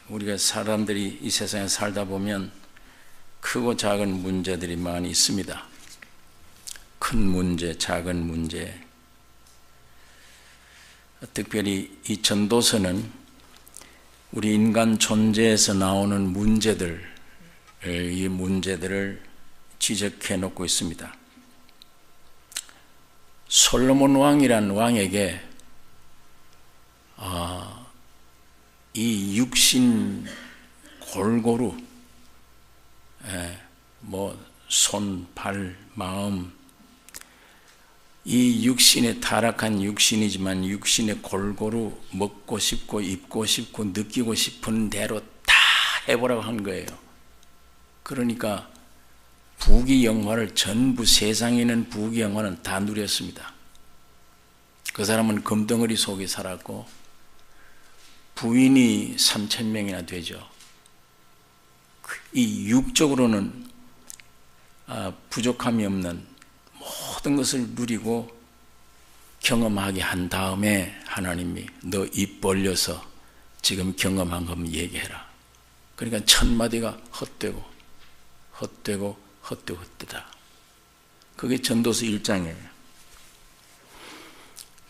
우리가 사람들이 이 세상에 살다 보면 크고 작은 문제들이 많이 있습니다. 큰 문제, 작은 문제. 특별히 이 전도서는 우리 인간 존재에서 나오는 문제들, 이 문제들을 지적해 놓고 있습니다. 솔로몬 왕이란 왕에게 이 육신 골고루 손, 발, 마음, 이 육신에 타락한 육신이지만 육신에 골고루 먹고 싶고 입고 싶고 느끼고 싶은 대로 다 해보라고 한 거예요. 그러니까 부귀영화를 전부, 세상에 있는 부귀영화는 다 누렸습니다. 그 사람은 금덩어리 속에 살았고 부인이 3,000명이나 되죠. 이 육적으로는 부족함이 없는 모든 것을 누리고 경험하게 한 다음에 하나님이 너 입 벌려서 지금 경험한 거 얘기해라. 그러니까 1,000마디가 헛되고 헛되다. 그게 전도서 1장이에요.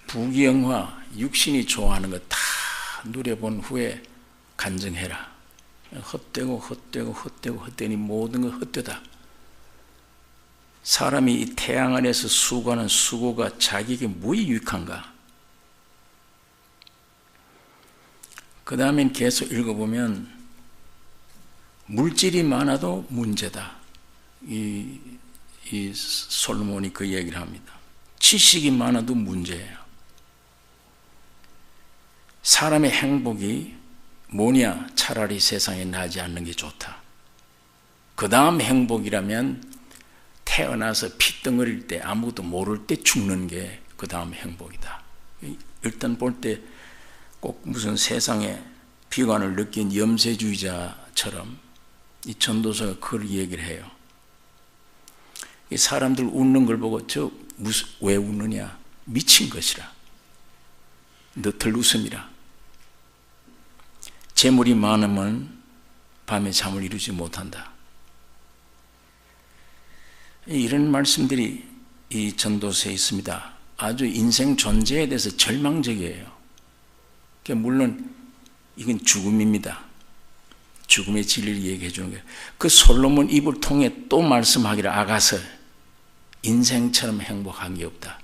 부귀영화, 육신이 좋아하는 거 다 누려본 후에 간증해라. 헛되니 모든 거 헛되다. 사람이 이 태양 안에서 수고하는 수고가 자기에게 무엇이 유익한가? 그 다음엔 계속 읽어보면 물질이 많아도 문제다. 이 솔로몬이 그 얘기를 합니다. 지식이 많아도 문제예요. 사람의 행복이 뭐냐? 차라리 세상에 나지 않는 게 좋다. 그 다음 행복이라면 태어나서 핏덩어릴 때 아무것도 모를 때 죽는 게 그 다음 행복이다. 일단 볼 때 꼭 무슨 세상에 비관을 느낀 염세주의자처럼 이 전도서가 그걸 얘기를 해요. 이 사람들 웃는 걸 보고 왜 웃느냐? 미친 것이라. 너털 웃음이라. 재물이 많으면 밤에 잠을 이루지 못한다. 이런 말씀들이 이 전도서에 있습니다. 아주 인생 존재에 대해서 절망적이에요. 물론 이건 죽음입니다. 죽음의 진리를 얘기해 주는 거예요. 그 솔로몬 입을 통해 또 말씀하기를 아가서 인생처럼 행복한 게 없다.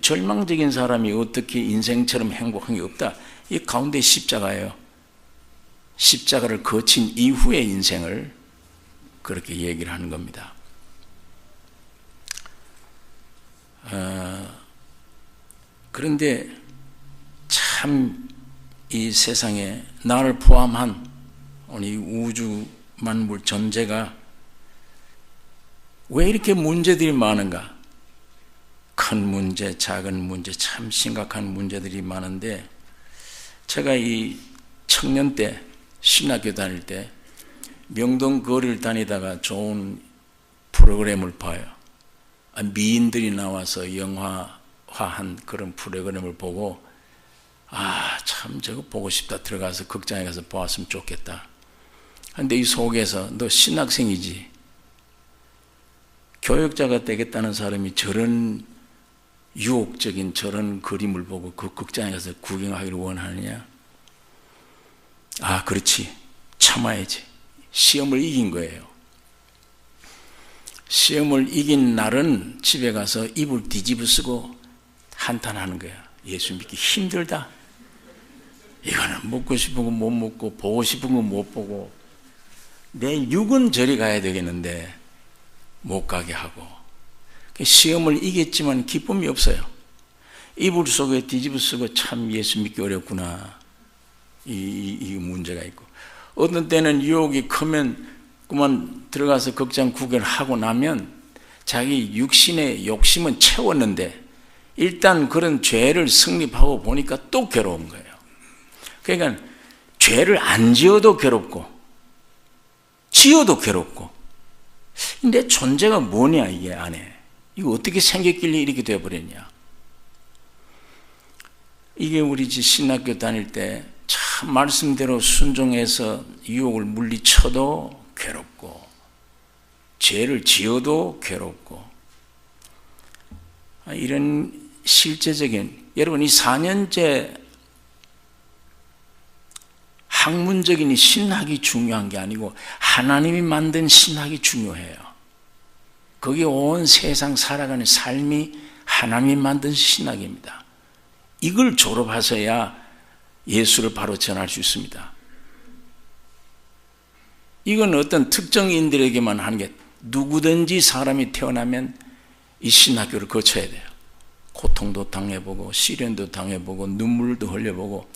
절망적인 사람이 어떻게 인생처럼 행복한 게 없다? 이 가운데 십자가예요. 십자가를 거친 이후의 인생을 그렇게 얘기를 하는 겁니다. 그런데 참 이 세상에 나를 포함한 이 우주 만물 전체가 왜 이렇게 문제들이 많은가? 큰 문제, 작은 문제, 참 심각한 문제들이 많은데 제가 이 청년 때 신학교 다닐 때 명동 거리를 다니다가 좋은 프로그램을 봐요. 미인들이 나와서 영화화한 그런 프로그램을 보고 참 저거 보고 싶다. 들어가서 극장에 가서 보았으면 좋겠다. 그런데 이 속에서 너 신학생이지? 교역자가 되겠다는 사람이 저런 유혹적인 저런 그림을 보고 그 극장에 가서 구경하기를 원하느냐? 그렇지. 참아야지. 시험을 이긴 거예요. 시험을 이긴 날은 집에 가서 이불 뒤집어 쓰고 한탄하는 거야. 예수 믿기 힘들다. 이거는 먹고 싶은 거 못 먹고 보고 싶은 거 못 보고 내 육은 저리 가야 되겠는데 못 가게 하고 시험을 이겼지만 기쁨이 없어요. 이불 속에 뒤집어 쓰고 참 예수 믿기 어렵구나. 이 문제가 있고 어떤 때는 유혹이 크면 그만 들어가서 극장 구경을 하고 나면 자기 육신의 욕심은 채웠는데 일단 그런 죄를 승립하고 보니까 또 괴로운 거예요. 그러니까 죄를 안 지어도 괴롭고 지어도 괴롭고 내 존재가 뭐냐 이게 안에 이거 어떻게 생겼길래 이렇게 되어버렸냐. 이게 우리 신학교 다닐 때 참 말씀대로 순종해서 유혹을 물리쳐도 괴롭고 죄를 지어도 괴롭고 이런 실제적인 여러분 이 4년째 학문적인 신학이 중요한 게 아니고 하나님이 만든 신학이 중요해요. 거기에 온 세상 살아가는 삶이 하나님이 만든 신학입니다. 이걸 졸업하셔야 예수를 바로 전할 수 있습니다. 이건 어떤 특정인들에게만 하는 게 누구든지 사람이 태어나면 이 신학교를 거쳐야 돼요. 고통도 당해보고 시련도 당해보고 눈물도 흘려보고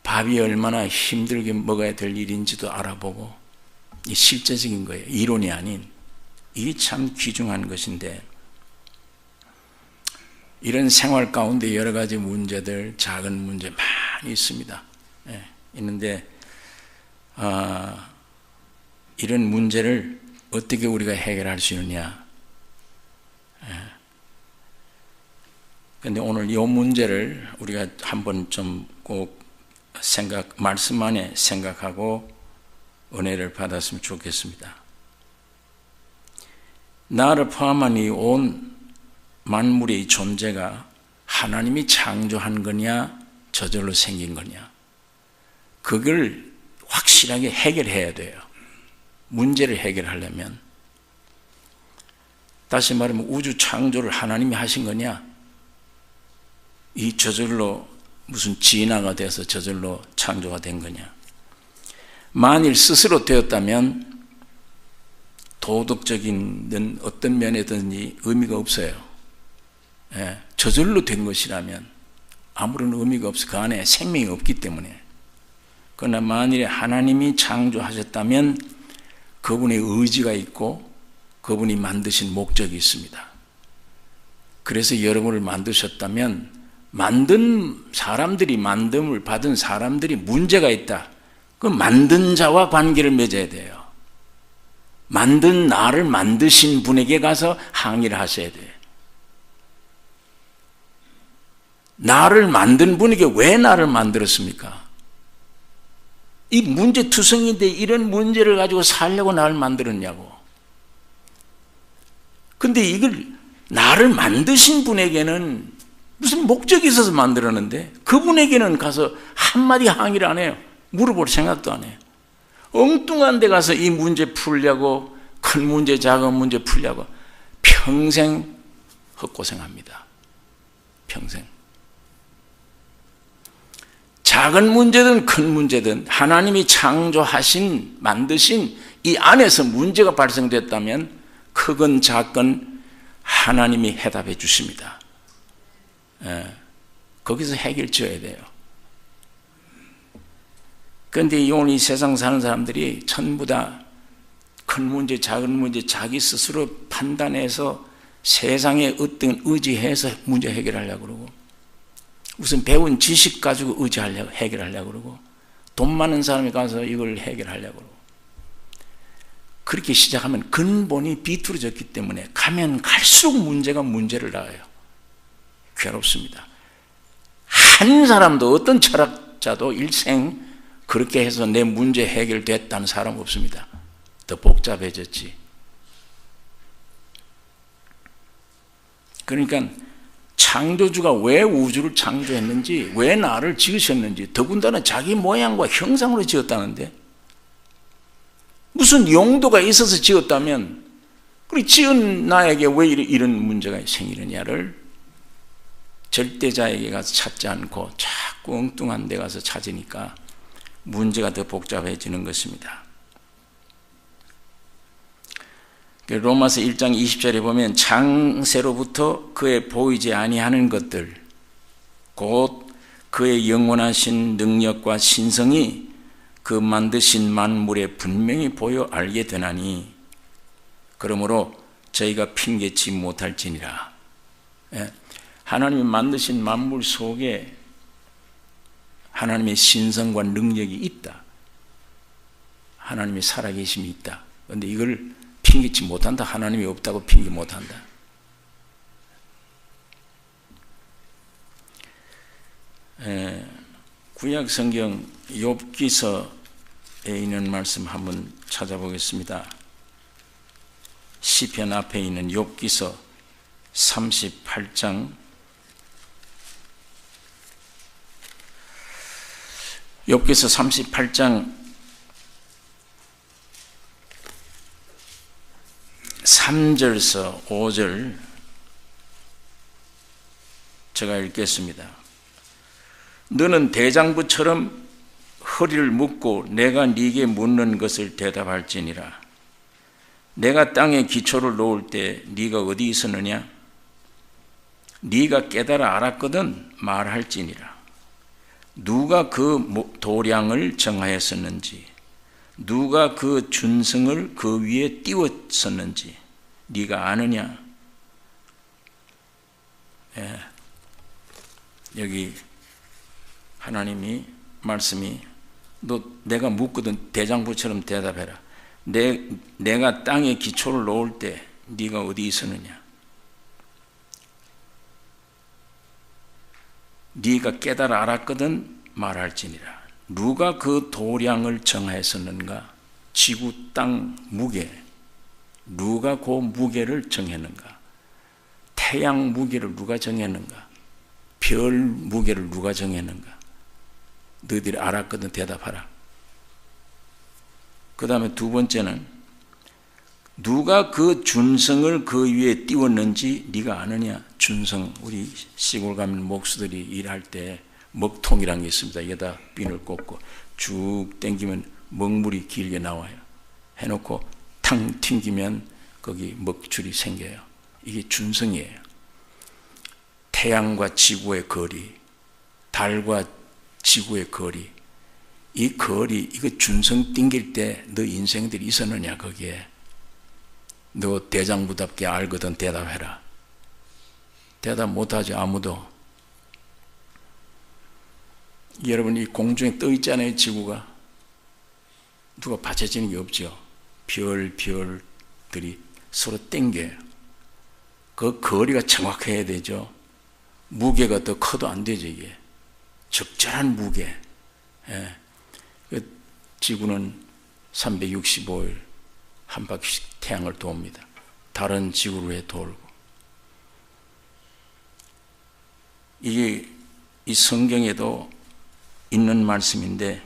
밥이 얼마나 힘들게 먹어야 될 일인지도 알아보고 이 실제적인 거예요. 이론이 아닌 이게 참 귀중한 것인데 이런 생활 가운데 여러 가지 문제들 작은 문제 많이 있습니다. 있는데 이런 문제를 어떻게 우리가 해결할 수 있느냐. 그런데 오늘 이 문제를 우리가 한번 좀 꼭 말씀 안에 생각하고 은혜를 받았으면 좋겠습니다. 나를 포함한 이 온 만물의 존재가 하나님이 창조한 거냐 저절로 생긴 거냐 그걸 확실하게 해결해야 돼요. 문제를 해결하려면 다시 말하면 우주 창조를 하나님이 하신 거냐 이 저절로 무슨 진화가 돼서 저절로 창조가 된 거냐. 만일 스스로 되었다면 도덕적인 어떤 면에든지 의미가 없어요. 저절로 된 것이라면 아무런 의미가 없어. 그 안에 생명이 없기 때문에. 그러나 만일에 하나님이 창조하셨다면 그분의 의지가 있고 그분이 만드신 목적이 있습니다. 그래서 여러분을 만드셨다면 만든 사람들이 만듦을 받은 사람들이 문제가 있다. 그 만든 자와 관계를 맺어야 돼요. 만든 나를 만드신 분에게 가서 항의를 하셔야 돼요. 나를 만든 분에게 왜 나를 만들었습니까? 이 문제투성인데 이런 문제를 가지고 살려고 나를 만들었냐고. 근데 이걸 나를 만드신 분에게는 무슨 목적이 있어서 만들었는데 그분에게는 가서 한마디 항의를 안 해요. 물어볼 생각도 안 해요. 엉뚱한 데 가서 이 문제 풀려고 큰 문제 작은 문제 풀려고 평생 헛고생합니다. 평생. 작은 문제든 큰 문제든 하나님이 창조하신 만드신 이 안에서 문제가 발생됐다면 크건 작건 하나님이 해답해 주십니다. 거기서 해결 지어야 돼요. 그런데 오늘 이 세상 사는 사람들이 전부 다 큰 문제 작은 문제 자기 스스로 판단해서 세상에 어떤 의지해서 문제 해결하려고 그러고 우선 배운 지식 가지고 의지하려고 해결하려고 그러고 돈 많은 사람이 가서 이걸 해결하려고 그러고 그렇게 시작하면 근본이 비뚤어졌기 때문에 가면 갈수록 문제가 문제를 낳아요. 괴롭습니다. 한 사람도 어떤 철학자도 일생 그렇게 해서 내 문제 해결됐다는 사람 없습니다. 더 복잡해졌지. 그러니까 창조주가 왜 우주를 창조했는지 왜 나를 지으셨는지 더군다나 자기 모양과 형상으로 지었다는데 무슨 용도가 있어서 지었다면 그리 지은 나에게 왜 이런 문제가 생기느냐를 절대자에게 가서 찾지 않고 자꾸 엉뚱한 데 가서 찾으니까 문제가 더 복잡해지는 것입니다. 로마서 1장 20절에 보면 창세로부터 그의 보이지 아니하는 것들 곧 그의 영원하신 능력과 신성이 그 만드신 만물에 분명히 보여 알게 되나니 그러므로 저희가 핑계치 못할지니라. 하나님이 만드신 만물 속에 하나님의 신성과 능력이 있다. 하나님의 살아계심이 있다. 그런데 이걸 핑계치 못한다. 하나님이 없다고 핑계 못한다. 구약 성경 욥기서에 있는 말씀 한번 찾아보겠습니다. 시편 앞에 있는 욥기서 38장 욥기서 38장 3절에서 5절 제가 읽겠습니다. 너는 대장부처럼 허리를 묶고 내가 네게 묻는 것을 대답할지니라. 내가 땅에 기초를 놓을 때 네가 어디 있었느냐? 네가 깨달아 알았거든 말할지니라. 누가 그 도량을 정하였었는지, 누가 그 준성을 그 위에 띄웠었는지 네가 아느냐? 예. 여기 하나님이 말씀이 너 내가 묻거든 대장부처럼 대답해라. 내가 땅에 기초를 놓을 때 네가 어디 있었느냐? 네가 깨달아 알았거든 말할지니라. 누가 그 도량을 정하였었는가? 지구 땅 무게, 누가 그 무게를 정했는가? 태양 무게를 누가 정했는가? 별 무게를 누가 정했는가? 너희들이 알았거든 대답하라. 그 다음에 두 번째는 누가 그 준성을 그 위에 띄웠는지 네가 아느냐? 준성, 우리 시골 가면 목수들이 일할 때 먹통이라는 게 있습니다. 여기다 비늘 꽂고 쭉 당기면 먹물이 길게 나와요. 해놓고 탕 튕기면 거기 먹줄이 생겨요. 이게 준성이에요. 태양과 지구의 거리, 달과 지구의 거리, 이 거리, 이거 준성 띵길 때 너 인생들이 있었느냐 거기에? 너 대장부답게 알거든 대답해라. 대답 못하지 아무도. 여러분 이 공중에 떠 있잖아요. 지구가 누가 받쳐지는 게 없죠. 별들이 서로 땡겨요. 그 거리가 정확해야 되죠. 무게가 더 커도 안 되죠. 이게 적절한 무게. 예. 그 지구는 365일 한 바퀴씩 태양을 돕니다. 다른 지구로 돌고. 이게 이 성경에도 있는 말씀인데,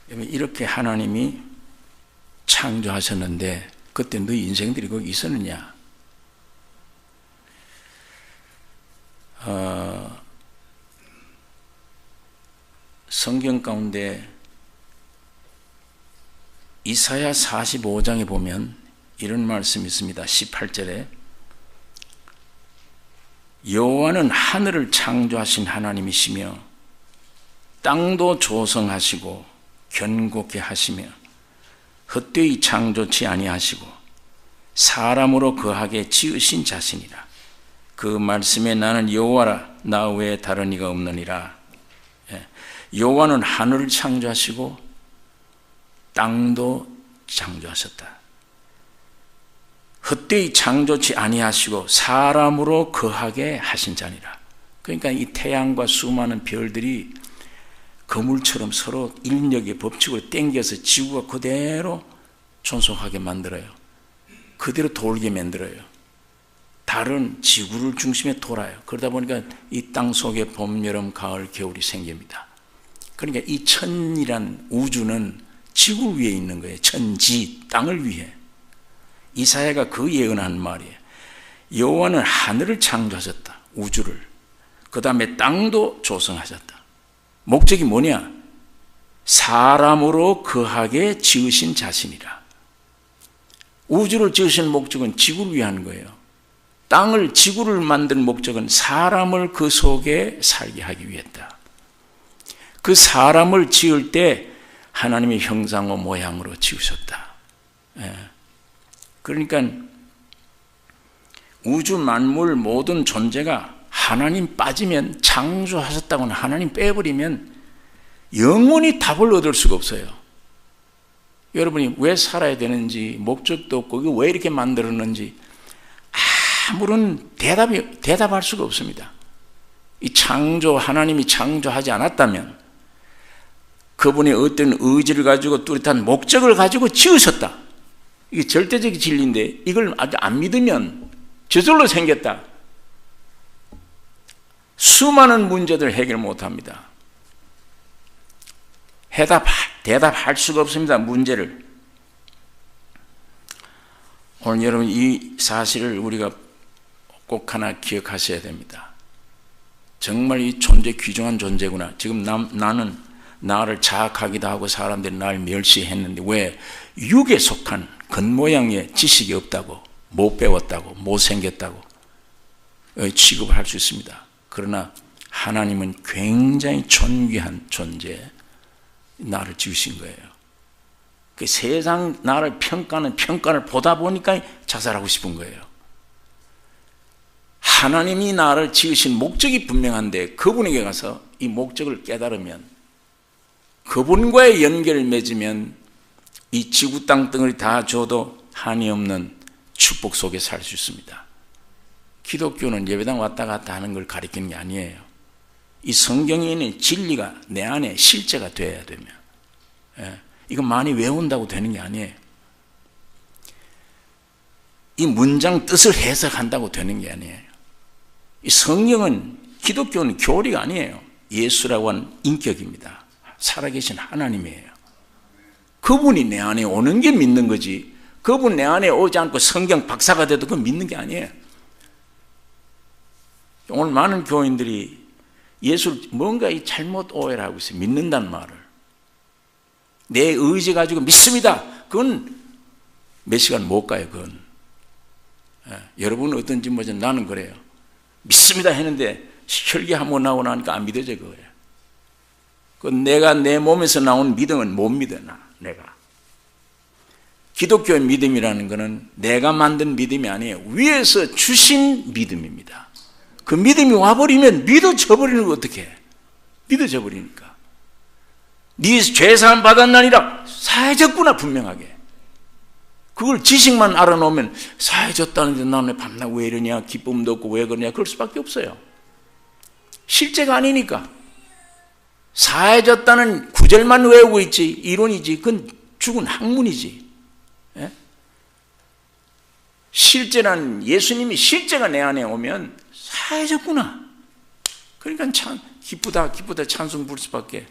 이렇게 하나님이 창조하셨는데 그때 너희 인생들이 거기 있었느냐? 성경 가운데 이사야 45장에 보면 이런 말씀이 있습니다. 18절에 여호와는 하늘을 창조하신 하나님이시며 땅도 조성하시고 견고케 하시며 헛되이 창조치 아니하시고 사람으로 거하게 지으신 자신이라. 그 말씀에 나는 여호와라 나 외에 다른 이가 없느니라. 여호와는 하늘을 창조하시고 땅도 창조하셨다. 헛되이 창조치 아니하시고 사람으로 거하게 하신 자니라. 그러니까 이 태양과 수많은 별들이 거물처럼 서로 인력의 법칙으로 땡겨서 지구가 그대로 존속하게 만들어요. 그대로 돌게 만들어요. 달은 지구를 중심에 돌아요. 그러다 보니까 이 땅 속에 봄, 여름, 가을, 겨울이 생깁니다. 그러니까 이 천이란 우주는 지구 위에 있는 거예요. 천지, 땅을 위해. 이사야가 그 예언한 말이에요. 여호와는 하늘을 창조하셨다. 우주를. 그 다음에 땅도 조성하셨다. 목적이 뭐냐? 사람으로 거하게 지으신 자신이라. 우주를 지으신 목적은 지구를 위한 거예요. 땅을, 지구를 만든 목적은 사람을 그 속에 살게 하기 위했다. 그 사람을 지을 때 하나님의 형상과 모양으로 지으셨다. 그러니까 우주 만물 모든 존재가 하나님 빠지면, 창조하셨다고는 하나님 빼버리면 영원히 답을 얻을 수가 없어요. 여러분이 왜 살아야 되는지, 목적도 없고 이거 왜 이렇게 만들었는지 아무런 대답할 수가 없습니다. 이 하나님이 창조하지 않았다면 그분의 어떤 의지를 가지고 뚜렷한 목적을 가지고 지으셨다. 이게 절대적인 진리인데 이걸 아주 안 믿으면 저절로 생겼다. 수많은 문제들을 해결 못합니다. 대답할 수가 없습니다. 문제를. 오늘 여러분 이 사실을 우리가 꼭 하나 기억하셔야 됩니다. 정말 이 존재 귀중한 존재구나. 지금 나는 나를 자학하기도 하고 사람들이 나를 멸시했는데 왜 육에 속한 겉모양의 지식이 없다고, 못 배웠다고, 못 생겼다고 취급을 할 수 있습니다. 그러나 하나님은 굉장히 존귀한 존재, 나를 지으신 거예요. 그 세상 나를 평가를 보다 보니까 자살하고 싶은 거예요. 하나님이 나를 지으신 목적이 분명한데 그분에게 가서 이 목적을 깨달으면, 그분과의 연결을 맺으면 이 지구 땅덩어리 다 줘도 한이 없는 축복 속에 살 수 있습니다. 기독교는 예배당 왔다 갔다 하는 걸 가리키는 게 아니에요. 이 성경에 있는 진리가 내 안에 실제가 돼야 되면, 이거 많이 외운다고 되는 게 아니에요. 이 문장 뜻을 해석한다고 되는 게 아니에요. 이 성경은, 기독교는 교리가 아니에요. 예수라고 하는 인격입니다. 살아계신 하나님이에요. 그분이 내 안에 오는 게 믿는 거지, 그분 내 안에 오지 않고 성경 박사가 돼도 그건 믿는 게 아니에요. 오늘 많은 교인들이 예수를 뭔가 이 잘못 오해를 하고 있어요. 믿는다는 말을. 내 의지 가지고 믿습니다. 그건 몇 시간 못 가요. 그건. 여러분은 어떤지 모르지 나는 그래요. 믿습니다 했는데 혈기 한번 나오고 나니까 안 믿어져 그거예요. 그 내가 내 몸에서 나온 믿음은 못 믿어 내가. 기독교의 믿음이라는 것은 내가 만든 믿음이 아니에요. 위에서 주신 믿음입니다. 그 믿음이 와버리면 믿어져 버리는 거 어떻게? 믿어져 버리니까. 네 죄사함 받았나니라 사해졌구나 분명하게. 그걸 지식만 알아놓으면 사해졌다는데 나는 밤낮 왜 이러냐, 기쁨도 없고 왜 그러냐, 그럴 수밖에 없어요. 실제가 아니니까. 사해졌다는 구절만 외우고 있지 이론이지, 그건 죽은 학문이지. 예? 실제란 예수님이 실제가 내 안에 오면 사해졌구나. 그러니까 참 기쁘다 찬송 부를 수밖에.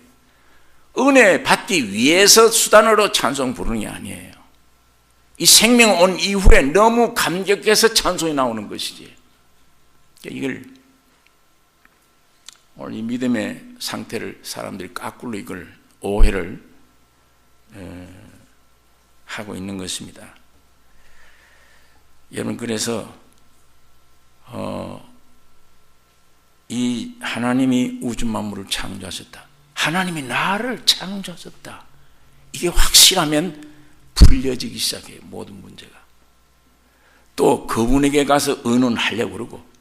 은혜 받기 위해서 수단으로 찬송 부르는 게 아니에요. 이 생명 온 이후에 너무 감격해서 찬송이 나오는 것이지. 이걸 오늘 이 믿음의 상태를 사람들이 거꾸로 이걸 오해를 하고 있는 것입니다. 여러분, 그래서 이 하나님이 우주 만물을 창조하셨다, 하나님이 나를 창조하셨다, 이게 확실하면 풀려지기 시작해요. 모든 문제가. 또 그분에게 가서 의논하려고 그러고,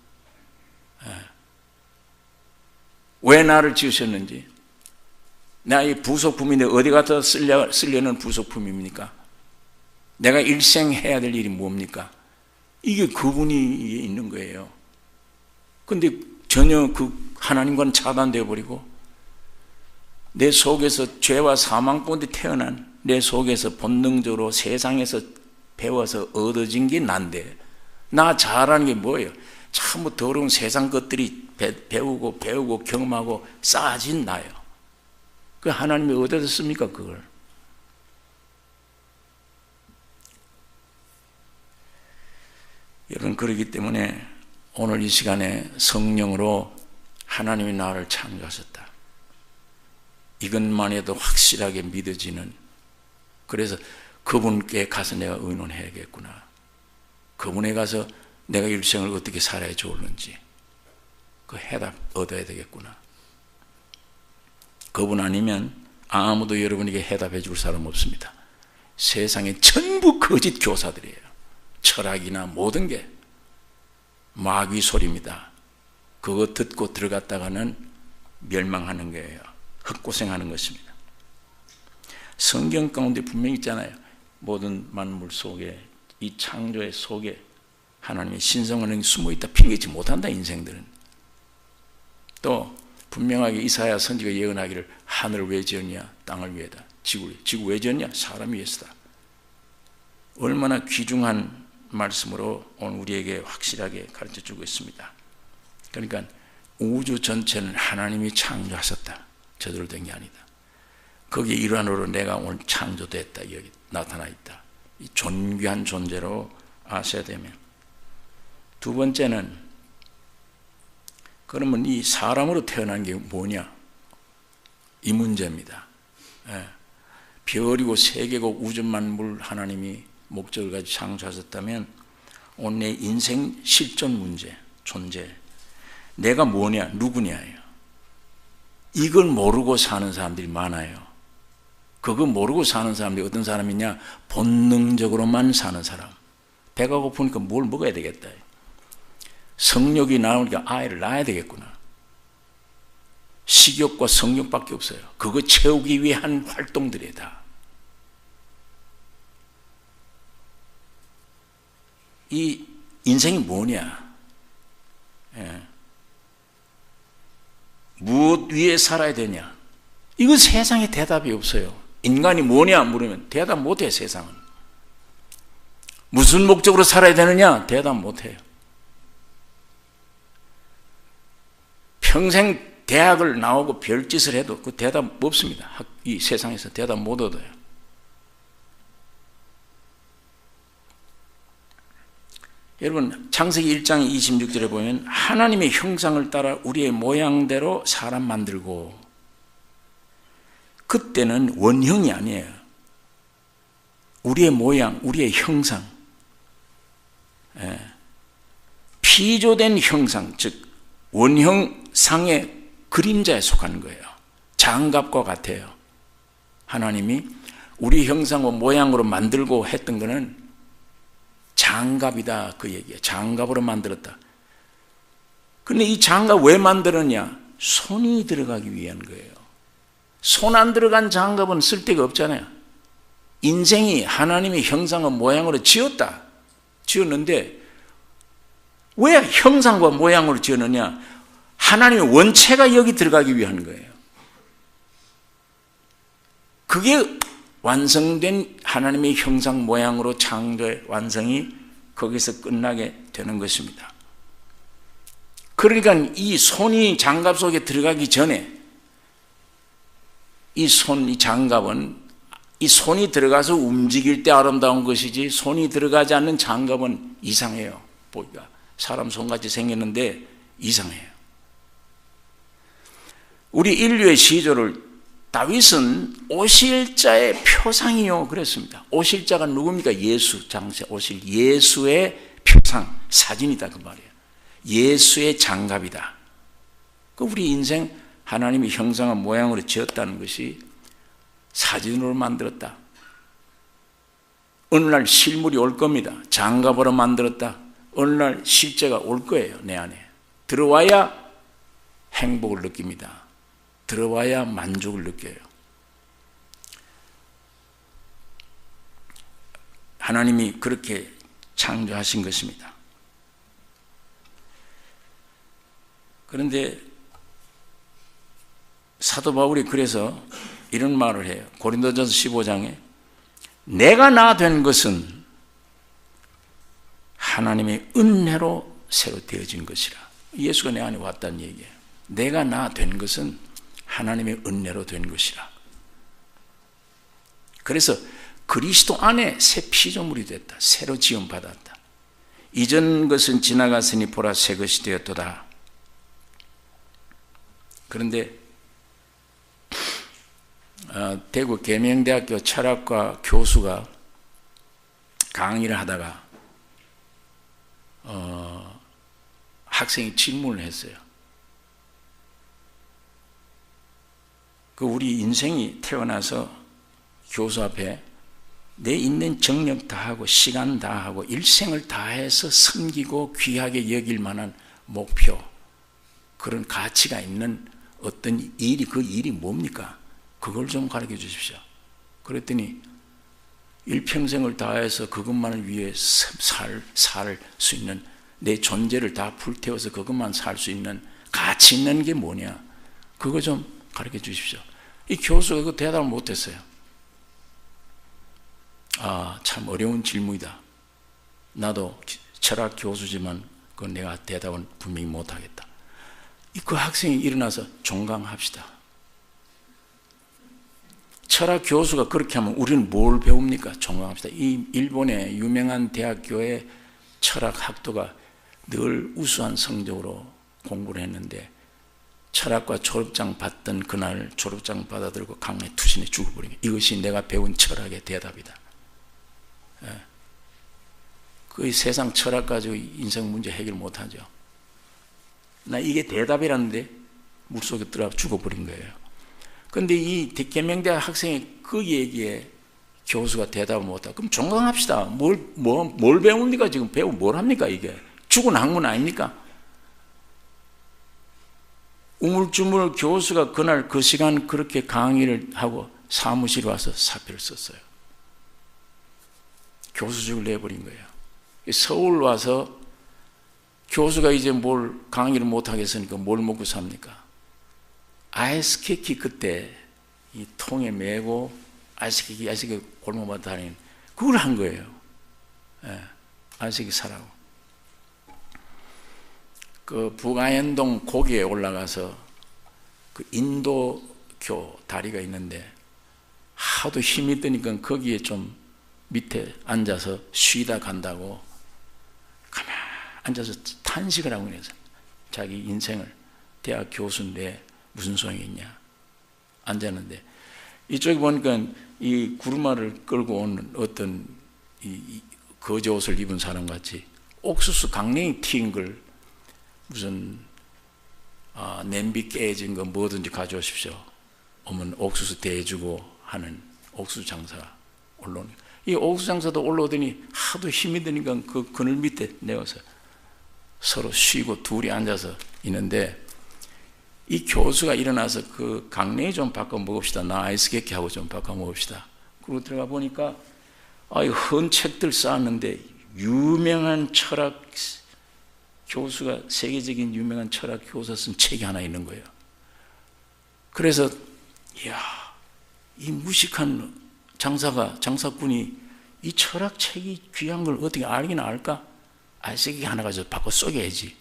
왜 나를 지으셨는지, 나 이 부속품인데 어디 가서 쓰려는 부속품입니까? 내가 일생 해야 될 일이 뭡니까? 이게 그분이 있는 거예요. 근데 전혀 그 하나님과는 차단되어 버리고 내 속에서 죄와 사망 가운데 태어난 내 속에서 본능적으로 세상에서 배워서 얻어진 게 난데, 나 잘하는 게 뭐예요? 참 더러운 세상 것들이 배우고 경험하고 쌓아진 나요. 그 하나님이 어디서 씁니까 그걸? 여러분, 그렇기 때문에 오늘 이 시간에 성령으로 하나님이 나를 창조하셨다, 이것만 해도 확실하게 믿어지는, 그래서 그분께 가서 내가 의논해야겠구나, 그분에 가서 내가 일생을 어떻게 살아야 좋을는지 그 해답 얻어야 되겠구나. 그분 아니면 아무도 여러분에게 해답해 줄 사람 없습니다. 세상에 전부 거짓 교사들이에요. 철학이나 모든 게 마귀 소리입니다. 그거 듣고 들어갔다가는 멸망하는 거예요. 헛고생하는 것입니다. 성경 가운데 분명히 있잖아요. 모든 만물 속에, 이 창조의 속에 하나님의 신성한 능력이 숨어있다. 핑계치 못한다 인생들은. 또 분명하게 이사야 선지가 예언하기를 하늘을 왜 지었냐? 땅을 위해다. 지구 왜 지었냐? 사람 위해서다. 얼마나 귀중한 말씀으로 오늘 우리에게 확실하게 가르쳐주고 있습니다. 그러니까 우주 전체는 하나님이 창조하셨다. 저절로 된 게 아니다. 거기에 일환으로 내가 오늘 창조됐다. 여기 나타나 있다. 이 존귀한 존재로 아셔야 되면, 두 번째는 그러면 이 사람으로 태어난 게 뭐냐? 이 문제입니다. 별이고 세계고 우주 만물 하나님이 목적을 가지고 창조하셨다면 오늘 내 인생 실존 문제, 존재, 내가 뭐냐, 누구냐예요. 이걸 모르고 사는 사람들이 많아요. 그거 모르고 사는 사람들이 어떤 사람이냐? 본능적으로만 사는 사람. 배가 고프니까 뭘 먹어야 되겠다. 성욕이 나오니까 아이를 낳아야 되겠구나. 식욕과 성욕밖에 없어요. 그거 채우기 위한 활동들이다. 이 인생이 뭐냐? 무엇 위에 살아야 되냐? 이거 세상에 대답이 없어요. 인간이 뭐냐 물으면 대답 못해. 세상은 무슨 목적으로 살아야 되느냐? 대답 못해요. 평생 대학을 나오고 별짓을 해도 그 대답 없습니다. 이 세상에서 대답 못 얻어요. 여러분 창세기 1장 26절에 보면 하나님의 형상을 따라 우리의 모양대로 사람 만들고, 그때는 원형이 아니에요. 우리의 모양, 우리의 형상, 피조된 형상, 즉 원형상의 그림자에 속하는 거예요. 장갑과 같아요. 하나님이 우리 형상과 모양으로 만들고 했던 것은 장갑이다, 그 얘기예요. 장갑으로 만들었다. 근데 이 장갑 왜 만들었냐? 손이 들어가기 위한 거예요. 손 안 들어간 장갑은 쓸데가 없잖아요. 인생이 하나님의 형상과 모양으로 지었는데 왜 형상과 모양으로 지었느냐? 하나님의 원체가 여기 들어가기 위한 거예요. 그게 완성된 하나님의 형상 모양으로 창조의 완성이 거기서 끝나게 되는 것입니다. 그러니까 이 손이 장갑 속에 들어가기 전에 이 장갑은 이 손이 들어가서 움직일 때 아름다운 것이지, 손이 들어가지 않는 장갑은 이상해요. 보기가 사람 손같이 생겼는데 이상해요. 우리 인류의 시조를 다윗은 오실자의 표상이요 그랬습니다. 오실자가 누굽니까? 예수, 장세 오실 예수의 표상, 사진이다 그 말이에요. 예수의 장갑이다. 그 우리 인생 하나님의 형상과 모양으로 지었다는 것이 사진으로 만들었다. 어느 날 실물이 올 겁니다. 장갑으로 만들었다. 어느 날 실제가 올 거예요. 내 안에 들어와야 행복을 느낍니다. 들어와야 만족을 느껴요. 하나님이 그렇게 창조하신 것입니다. 그런데 사도 바울이 그래서 이런 말을 해요. 고린도전서 15장에 내가 나 된 것은 하나님의 은혜로 새로 되어진 것이라. 예수가 내 안에 왔다는 얘기예요. 내가 나 된 것은 하나님의 은혜로 된 것이라. 그래서 그리스도 안에 새 피조물이 됐다. 새로 지음받았다. 이전 것은 지나갔으니 보라 새 것이 되었도다. 그런데 대구 계명대학교 철학과 교수가 강의를 하다가 학생이 질문을 했어요. 그 우리 인생이 태어나서 교수 앞에 내 있는 정력 다하고 시간 다하고 일생을 다해서 섬기고 귀하게 여길 만한 목표, 그런 가치가 있는 어떤 일이, 그 일이 뭡니까? 그걸 좀 가르쳐 주십시오. 그랬더니 일평생을 다해서 그것만을 위해 살 수 있는, 내 존재를 다 불태워서 그것만 살 수 있는 가치 있는 게 뭐냐? 그거 좀 가르쳐 주십시오. 이 교수가 그 대답을 못했어요. 아, 참 어려운 질문이다. 나도 철학 교수지만 그건 내가 대답은 분명히 못하겠다. 그 학생이 일어나서 종강합시다. 철학 교수가 그렇게 하면 우리는 뭘 배웁니까? 종강합시다. 이 일본의 유명한 대학교의 철학 학도가 늘 우수한 성적으로 공부를 했는데 철학과 졸업장 받던 그날 졸업장 받아들고 강에 투신해 죽어버린 게 이것이 내가 배운 철학의 대답이다. 거의 세상 철학 가지고 인생 문제 해결 못하죠. 나 이게 대답이라는데 물속에 들어가 죽어버린 거예요. 그런데 이 계명대학 학생이 그 얘기에 교수가 대답을 못하고 그럼 종강합시다. 뭘 배웁니까? 지금 배우면 뭘 합니까? 이게 죽은 학문 아닙니까? 우물쭈물 교수가 그날 그 시간 그렇게 강의를 하고 사무실에 와서 사표를 썼어요. 교수직을 내버린 거예요. 서울 와서 교수가 이제 뭘 강의를 못하겠으니까 뭘 먹고 삽니까? 아이스케이크 그때 이 통에 메고 아이스케이크 골목마다 다니는 그걸 한 거예요. 아이스케이크 사라고. 그 북아현동 고기에 올라가서 그 인도교 다리가 있는데 하도 힘이 드니까 거기에 좀 밑에 앉아서 쉬다 간다고 가만히 앉아서 탄식을 하고 그래서 자기 인생을 대학 교수인데 무슨 소용이 있냐 앉았는데 이쪽에 보니까 이 구르마를 끌고 온 어떤 이 거지 옷을 입은 사람 같이 옥수수 강냉이 튀긴 걸 무슨 냄비 깨진 거 뭐든지 가져오십시오. 오면 옥수수 대주고 하는 옥수수 장사가 올라오는 이 옥수수 장사도 올라오더니 하도 힘이 드니까 그 그늘 밑에 내어서 서로 쉬고 둘이 앉아서 있는데 이 교수가 일어나서 그 강냉이 좀 바꿔 먹읍시다. 나 아이스케이크 하고 좀 바꿔 먹읍시다. 그러고 들어가 보니까 헌 책들 쌓았는데 유명한 철학 교수가 세계적인 유명한 철학 교수가 쓴 책이 하나 있는 거예요. 그래서 이야 이 무식한 장사꾼이 이 철학 책이 귀한 걸 어떻게 알긴 알까? 아이스케이크 하나 가지고 바꿔 쏘겨야지.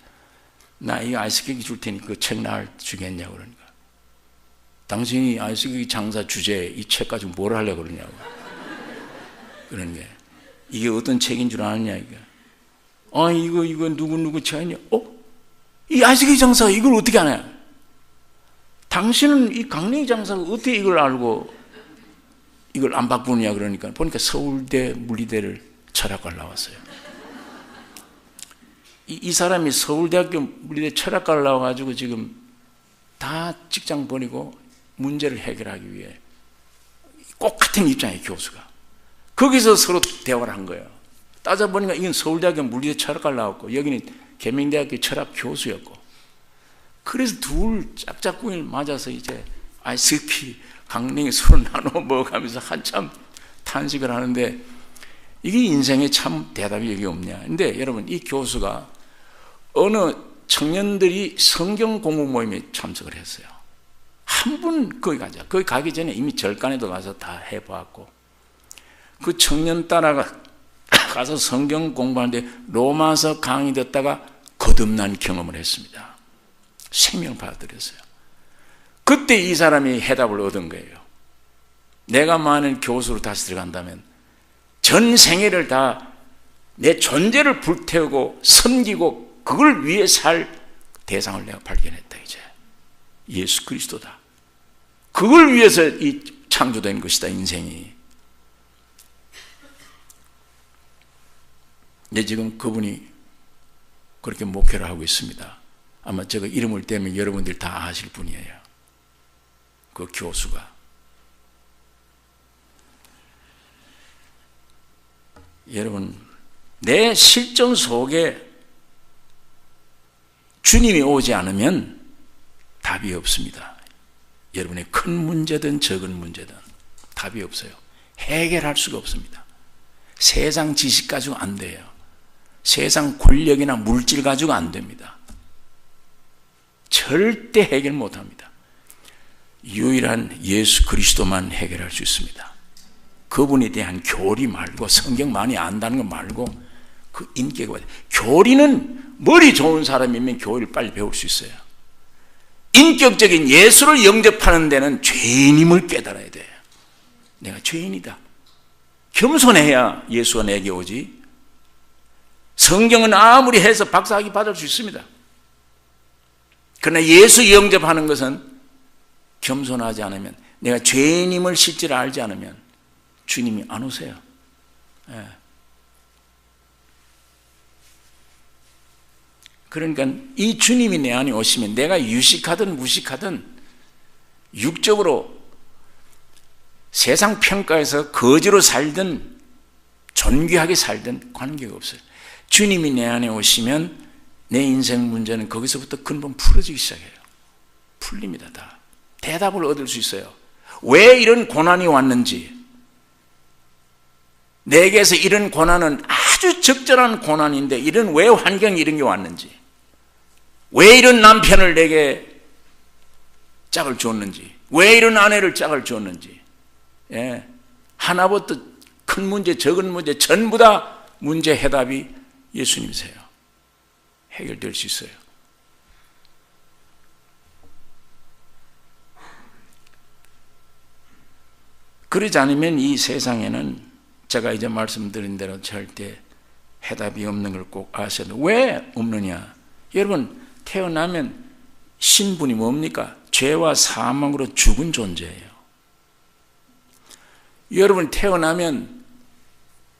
나 이 아이스케이크 줄 테니 그 책 날 주겠냐고 그러니까. 당신이 아이스케이크 장사 주제에 이 책 가지고 뭘 하려고 그러냐고. 그런 게. 이게 어떤 책인 줄 아느냐, 이게. 이거 누구 책이냐? 이 아이스케이크 장사가 이걸 어떻게 아냐? 당신은 이 강냉이 장사가 어떻게 이걸 알고 이걸 안 바꾸느냐 그러니까 보니까 서울대 물리대를 철학과를 나왔어요. 이 사람이 서울대학교 물리대 철학과를 나와가지고 지금 다 직장 버리고 문제를 해결하기 위해 꼭 같은 입장의 교수가 거기서 서로 대화를 한 거예요. 따져보니까 이건 서울대학교 물리대 철학과를 나왔고 여기는 계명대학교 철학 교수였고 그래서 둘 짝짝꿍이 맞아서 이제 아이스크림 강냉이 서로 나눠 먹어가면서 한참 탄식을 하는데 이게 인생에 참 대답이 여기 없냐. 근데 여러분 이 교수가 어느 청년들이 성경 공부 모임에 참석을 했어요. 한 분 거기 가자. 거기 가기 전에 이미 절간에도 가서 다 해봤고 그 청년 따라가 가서 성경 공부하는데 로마서 강의 듣다가 거듭난 경험을 했습니다. 생명을 받아들였어요. 그때 이 사람이 해답을 얻은 거예요. 내가 만일 교수로 다시 들어간다면 전 생애를 다 내 존재를 불태우고 섬기고 그걸 위해 살 대상을 내가 발견했다. 이제 예수 그리스도다. 그걸 위해서 이 창조된 것이다. 인생이. 근데 지금 그분이 그렇게 목회를 하고 있습니다. 아마 제가 이름을 떼면 여러분들 다 아실 분이에요. 그 교수가. 여러분, 내 실존 속에 주님이 오지 않으면 답이 없습니다. 여러분의 큰 문제든 적은 문제든 답이 없어요. 해결할 수가 없습니다. 세상 지식 가지고 안 돼요. 세상 권력이나 물질 가지고 안 됩니다. 절대 해결 못합니다. 유일한 예수 그리스도만 해결할 수 있습니다. 그분에 대한 교리 말고, 성경 많이 안다는 거 말고, 그 인격이 교리는 머리 좋은 사람이면 교리를 빨리 배울 수 있어요. 인격적인 예수를 영접하는 데는 죄인임을 깨달아야 돼요. 내가 죄인이다. 겸손해야 예수가 내게 오지. 성경은 아무리 해서 박사학위 받을 수 있습니다. 그러나 예수 영접하는 것은 겸손하지 않으면, 내가 죄인임을 실제로 알지 않으면 주님이 안 오세요. 예. 그러니까 이 주님이 내 안에 오시면 내가 유식하든 무식하든 육적으로 세상 평가에서 거지로 살든 존귀하게 살든 관계가 없어요. 주님이 내 안에 오시면 내 인생 문제는 거기서부터 근본 풀어지기 시작해요. 풀립니다. 다 대답을 얻을 수 있어요. 왜 이런 고난이 왔는지, 내게서 이런 고난은 아주 적절한 고난인데 이런 왜 환경이 이런 게 왔는지, 왜 이런 남편을 내게 짝을 줬는지, 왜 이런 아내를 짝을 줬는지, 예. 하나부터 큰 문제, 적은 문제 전부 다 문제 해답이 예수님이세요. 해결될 수 있어요. 그러지 않으면 이 세상에는 제가 이제 말씀드린 대로 절대 해답이 없는 걸 꼭 아셔야 돼요. 왜 없느냐? 여러분, 태어나면 신분이 뭡니까? 죄와 사망으로 죽은 존재예요. 여러분 태어나면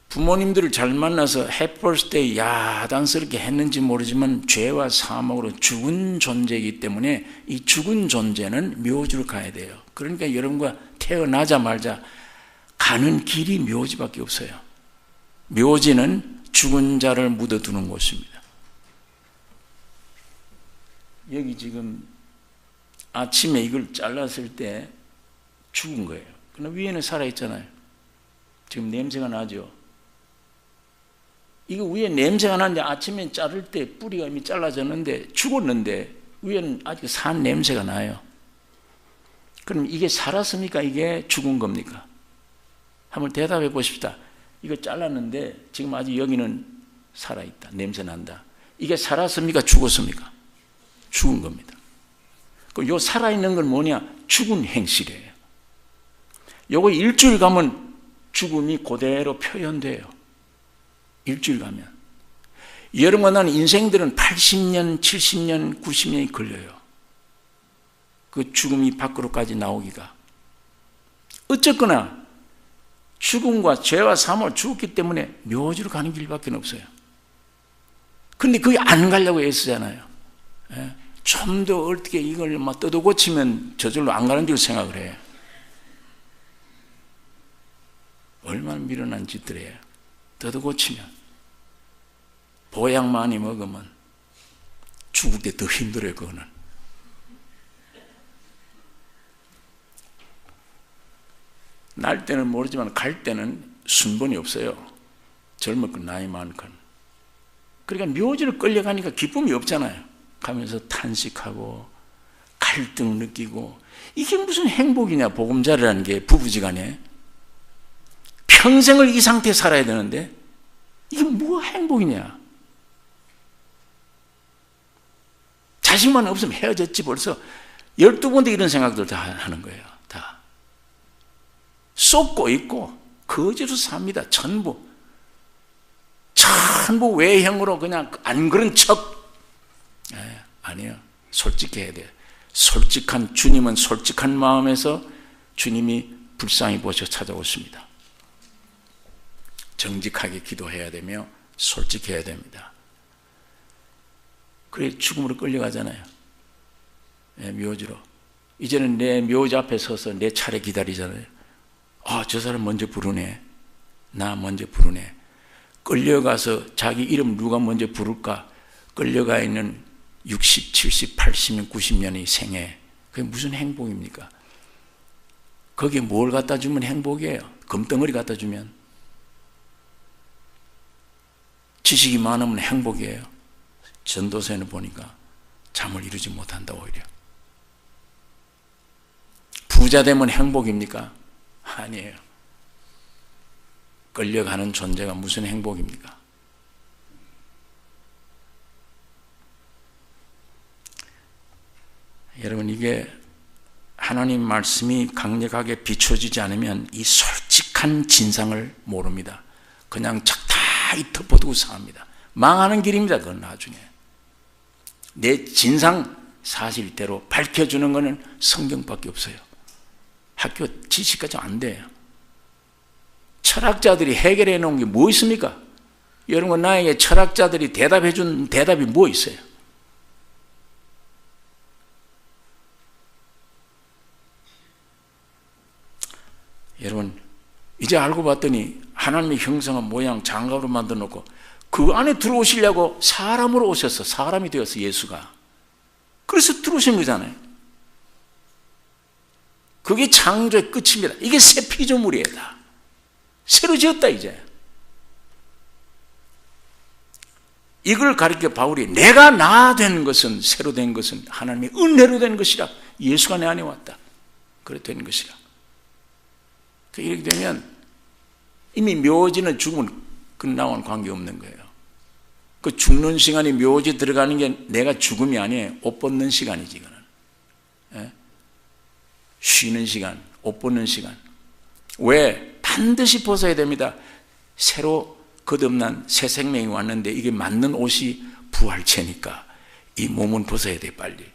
부모님들을 잘 만나서 해피 버스데이 야단스럽게 했는지 모르지만 죄와 사망으로 죽은 존재이기 때문에 이 죽은 존재는 묘지로 가야 돼요. 그러니까 여러분과 태어나자마자 가는 길이 묘지밖에 없어요. 묘지는 죽은 자를 묻어두는 곳입니다. 여기 지금 아침에 이걸 잘랐을 때 죽은 거예요. 그러나 위에는 살아있잖아요. 지금 냄새가 나죠. 이거 위에 냄새가 나는데 아침에 자를 때 뿌리가 이미 잘라졌는데 죽었는데 위에는 아직 산 냄새가 나요. 그럼 이게 살았습니까? 이게 죽은 겁니까? 한번 대답해 보십시다. 이거 잘랐는데 지금 아직 여기는 살아있다. 냄새 난다. 이게 살았습니까? 죽었습니까? 죽은 겁니다. 그럼 요 살아있는 건 뭐냐? 죽은 행실이에요. 요거 일주일 가면 죽음이 그대로 표현돼요. 일주일 가면. 여러분과 나는 인생들은 80년, 70년, 90년이 걸려요. 그 죽음이 밖으로까지 나오기가. 어쨌거나 죽음과 죄와 사망을 죽었기 때문에 묘지로 가는 길밖에 없어요. 근데 그게 안 가려고 애쓰잖아요. 좀 더 어떻게 이걸 막 뜯어고치면 저절로 안 가는 줄 생각을 해요. 얼마나 미련한 짓들이에요. 뜯어고치면 보약 많이 먹으면 죽을 때 더 힘들어요. 그거는. 날 때는 모르지만 갈 때는 순번이 없어요. 젊었건 나이 많건. 그러니까 묘지를 끌려가니까 기쁨이 없잖아요. 가면서 탄식하고 갈등 느끼고. 이게 무슨 행복이냐, 보금자리라는 게. 부부지간에 평생을 이 상태에 살아야 되는데 이게 뭐가 행복이냐. 자식만 없으면 헤어졌지. 벌써 12번째 이런 생각들 다 하는 거예요. 다 쏟고 있고 거지로 삽니다. 전부 외형으로 그냥 안 그런 척. 아니에요. 솔직해야 돼요. 솔직한 주님은 솔직한 마음에서 주님이 불쌍히 보셔 찾아오십니다. 정직하게 기도해야 되며 솔직해야 됩니다. 그래 죽음으로 끌려가잖아요. 묘지로. 이제는 내 묘지 앞에 서서 내 차례 기다리잖아요. 저 사람 먼저 부르네. 나 먼저 부르네. 끌려가서 자기 이름 누가 먼저 부를까? 끌려가 있는 60, 70, 80년, 90년의 생애. 그게 무슨 행복입니까? 거기에 뭘 갖다 주면 행복이에요? 금덩어리 갖다 주면. 지식이 많으면 행복이에요. 전도서에는 보니까 잠을 이루지 못한다. 오히려 부자 되면 행복입니까? 아니에요. 끌려가는 존재가 무슨 행복입니까? 여러분, 이게 하나님 말씀이 강력하게 비춰지지 않으면 이 솔직한 진상을 모릅니다. 그냥 적당히 덮어두고 삽니다. 망하는 길입니다. 그건 나중에. 내 진상 사실대로 밝혀주는 것은 성경밖에 없어요. 학교 지식까지 안 돼요. 철학자들이 해결해 놓은 게 뭐 있습니까? 여러분, 나에게 철학자들이 대답해 준 대답이 뭐 있어요? 여러분, 이제 알고 봤더니 하나님의 형상한 모양 장갑으로 만들어 놓고 그 안에 들어오시려고 사람으로 오셨어. 사람이 되었어, 예수가. 그래서 들어오신 거잖아요. 그게 창조의 끝입니다. 이게 새 피조물이에요. 다 새로 지었다. 이제 이걸 가리켜 바울이 내가 나 된 것은, 새로 된 것은 하나님의 은혜로 된 것이라. 예수가 내 안에 왔다. 그래 된 것이라. 이렇게 되면 이미 묘지는 죽으면 끝나와는 관계없는 거예요. 그 죽는 시간이 묘지 들어가는 게 내가 죽음이 아니에요. 옷 벗는 시간이지. 이거는. 예? 쉬는 시간, 옷 벗는 시간. 왜? 반드시 벗어야 됩니다. 새로 거듭난 새 생명이 왔는데 이게 맞는 옷이 부활체니까 이 몸은 벗어야 돼. 빨리.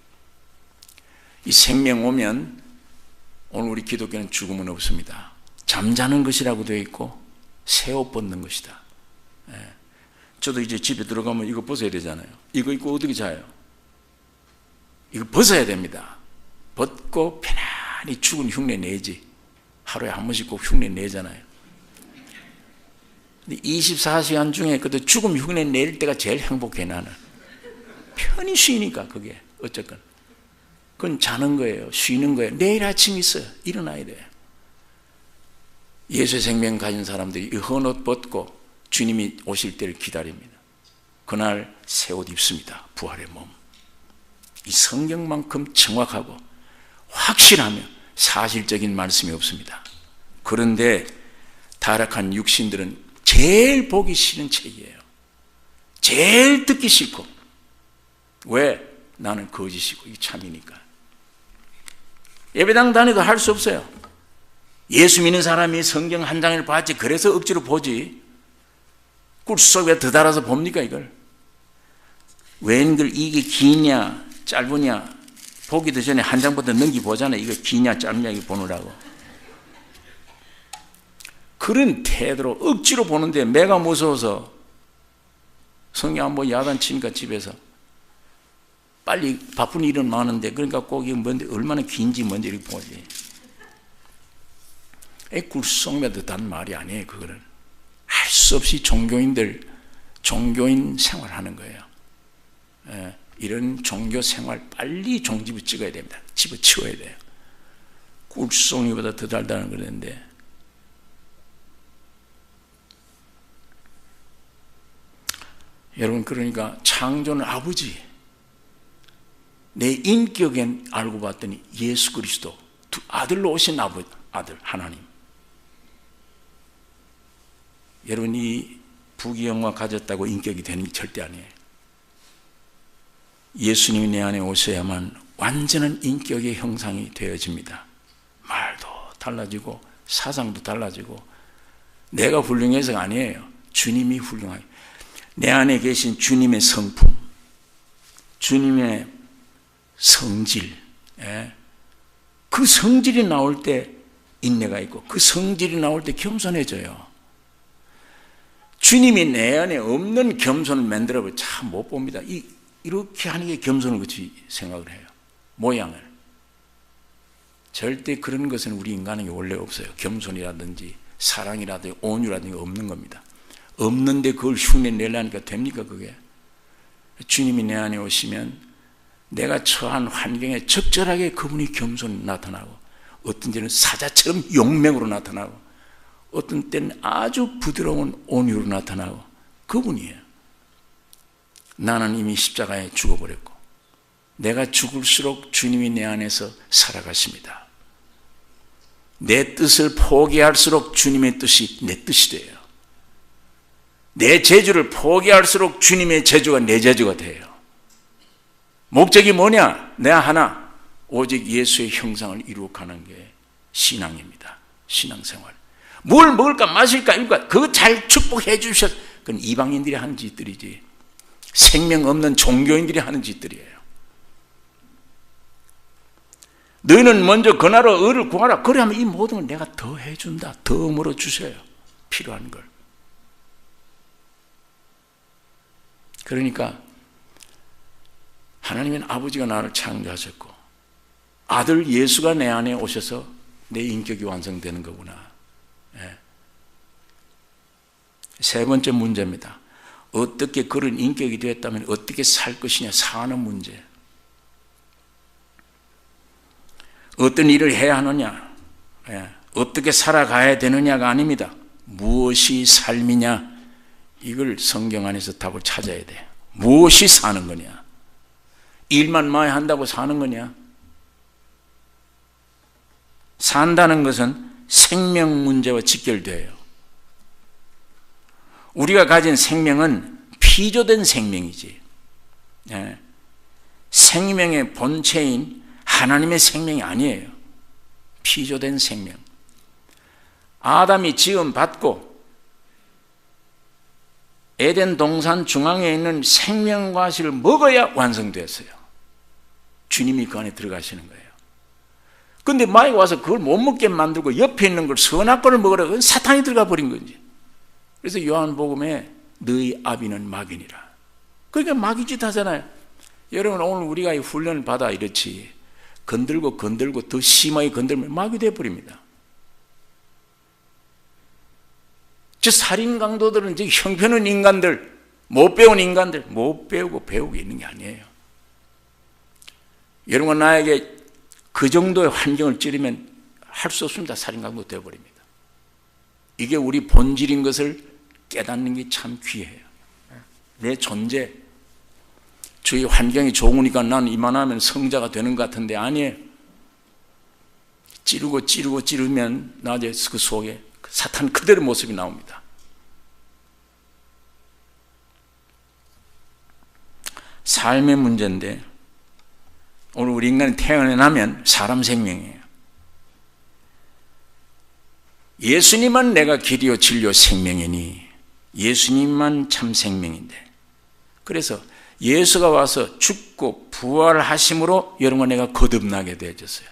이 생명 오면 오늘 우리 기독교는 죽음은 없습니다. 잠자는 것이라고 되어 있고 새 옷 벗는 것이다. 예. 저도 이제 집에 들어가면 이거 벗어야 되잖아요. 이거 입고 어떻게 자요? 이거 벗어야 됩니다. 벗고 편안히 죽은 흉내 내지. 하루에 한 번씩 꼭 흉내 내잖아요. 근데 24시간 중에 그래도 죽음 흉내 낼 때가 제일 행복해. 나는 편히 쉬니까. 그게 어쨌건 그건 자는 거예요. 쉬는 거예요. 내일 아침 있어요. 일어나야 돼요. 예수의 생명 가진 사람들이 이 헌 옷 벗고 주님이 오실 때를 기다립니다. 그날 새 옷 입습니다. 부활의 몸. 이 성경만큼 정확하고 확실하며 사실적인 말씀이 없습니다. 그런데 타락한 육신들은 제일 보기 싫은 책이에요. 제일 듣기 싫고. 왜? 나는 거짓이고 이게 참이니까. 예배당 다니도 할 수 없어요. 예수 믿는 사람이 성경 한 장을 봤지 그래서 억지로 보지. 꿀속에 더 달아서 봅니까 이걸? 웬걸 이게 기냐 짧으냐 보기도 전에 한 장부터 넘기보잖아요. 이거 기냐 짧냐 이거 보느라고. 그런 태도로 억지로 보는데 매가 무서워서 성경 안 보고 야단치니까 집에서 빨리 바쁜 일은 많은데 그러니까 꼭 이거 뭔데 얼마나 긴지 먼저 이렇게 보지. 꿀속매도 단 말이 아니에요. 그거는 할 수 없이 종교인 생활하는 거예요. 예, 이런 종교 생활 빨리 종집을 찍어야 됩니다. 집어치워야 돼요. 꿀송이보다 더 달다는 그랬는데 여러분, 그러니까 창조는 아버지, 내 인격엔 알고 봤더니 예수 그리스도 두 아들로 오신 아들 하나님. 여러분이 부귀영화 가졌다고 인격이 되는 게 절대 아니에요. 예수님이 내 안에 오셔야만 완전한 인격의 형상이 되어집니다. 말도 달라지고 사상도 달라지고. 내가 훌륭해서가 아니에요. 주님이 훌륭하게. 내 안에 계신 주님의 성품, 주님의 성질, 그 성질이 나올 때 인내가 있고 그 성질이 나올 때 겸손해져요. 주님이 내 안에 없는 겸손을 만들어 참 못 봅니다. 이렇게 하는 게 겸손을 그렇게 생각을 해요. 모양을. 절대 그런 것은 우리 인간에게 원래 없어요. 겸손이라든지 사랑이라든지 온유라든지 없는 겁니다. 없는데 그걸 흉내 내려니까 됩니까 그게? 주님이 내 안에 오시면 내가 처한 환경에 적절하게 그분이 겸손히 나타나고 어떤 때는 사자처럼 용맹으로 나타나고 어떤 때는 아주 부드러운 온유로 나타나고 그분이에요. 나는 이미 십자가에 죽어버렸고 내가 죽을수록 주님이 내 안에서 살아가십니다. 내 뜻을 포기할수록 주님의 뜻이 내 뜻이 돼요. 내 재주를 포기할수록 주님의 재주가 내 재주가 돼요. 목적이 뭐냐? 내가 하나, 오직 예수의 형상을 이루어가는 게 신앙입니다. 신앙생활. 뭘 먹을까 마실까 입을까 그거 잘 축복해 주셔서 그건 이방인들이 하는 짓들이지 생명 없는 종교인들이 하는 짓들이에요. 너희는 먼저 그 나라 의를 구하라. 그래야만 이 모든 걸 내가 더 해준다. 더 물어주셔요. 필요한 걸. 그러니까 하나님은 아버지가 나를 창조하셨고 아들 예수가 내 안에 오셔서 내 인격이 완성되는 거구나. 예. 세 번째 문제입니다. 어떻게 그런 인격이 되었다면 어떻게 살 것이냐, 사는 문제. 어떤 일을 해야 하느냐, 예. 어떻게 살아가야 되느냐가 아닙니다. 무엇이 삶이냐, 이걸 성경 안에서 답을 찾아야 돼. 무엇이 사는 거냐? 일만 많이 한다고 사는 거냐? 산다는 것은 생명 문제와 직결돼요. 우리가 가진 생명은 피조된 생명이지. 네. 생명의 본체인 하나님의 생명이 아니에요. 피조된 생명. 아담이 지음 받고 에덴 동산 중앙에 있는 생명과실을 먹어야 완성됐어요. 주님이 그 안에 들어가시는 거예요. 근데 마귀가 와서 그걸 못 먹게 만들고 옆에 있는 걸 선악과를 먹으라. 그건 사탄이 들어가 버린 건지. 그래서 요한복음에 너희 아비는 마귀니라. 그러니까 마귀짓 하잖아요. 여러분 오늘 우리가 이 훈련을 받아 이렇지 건들고 더 심하게 건들면 마귀 되어버립니다. 저 살인 강도들은 저 형편없는 인간들, 못 배운 인간들, 못 배우고 배우고 있는 게 아니에요. 여러분 나에게 그 정도의 환경을 찌르면 할 수 없습니다. 살인 강도 되어버립니다. 이게 우리 본질인 것을 깨닫는 게 참 귀해요. 내 존재, 주위 환경이 좋으니까 난 이만하면 성자가 되는 것 같은데 아니에요. 찌르면 나중에 그 속에 사탄 그대로 모습이 나옵니다. 삶의 문제인데 오늘 우리 인간이 태어나면 사람 생명이에요. 예수님만 내가 길이요 진리요 생명이니 예수님만 참 생명인데 그래서 예수가 와서 죽고 부활하심으로 여러분 내가 거듭나게 되어졌어요.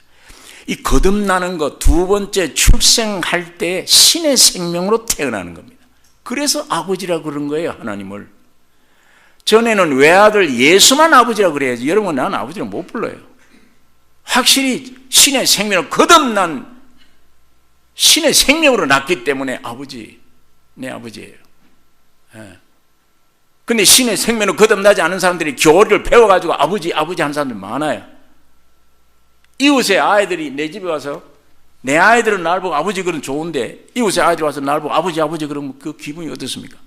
이 거듭나는 것 두 번째 출생할 때 신의 생명으로 태어나는 겁니다. 그래서 아버지라 그런 거예요. 하나님을. 전에는 외아들 예수만 아버지라 그래야지 여러분 나는 아버지라 못 불러요. 확실히 신의 생명으로 거듭난 신의 생명으로 낳기 때문에 아버지, 내 아버지예요. 예. 근데 신의 생명으로 거듭나지 않은 사람들이 교리를 배워가지고 아버지 하는 사람들 많아요. 이웃의 아이들이 내 집에 와서 내 아이들은 나를 보고 아버지 그러면 좋은데 이웃의 아이들이 와서 나를 보고 아버지 그러면 그 기분이 어떻습니까?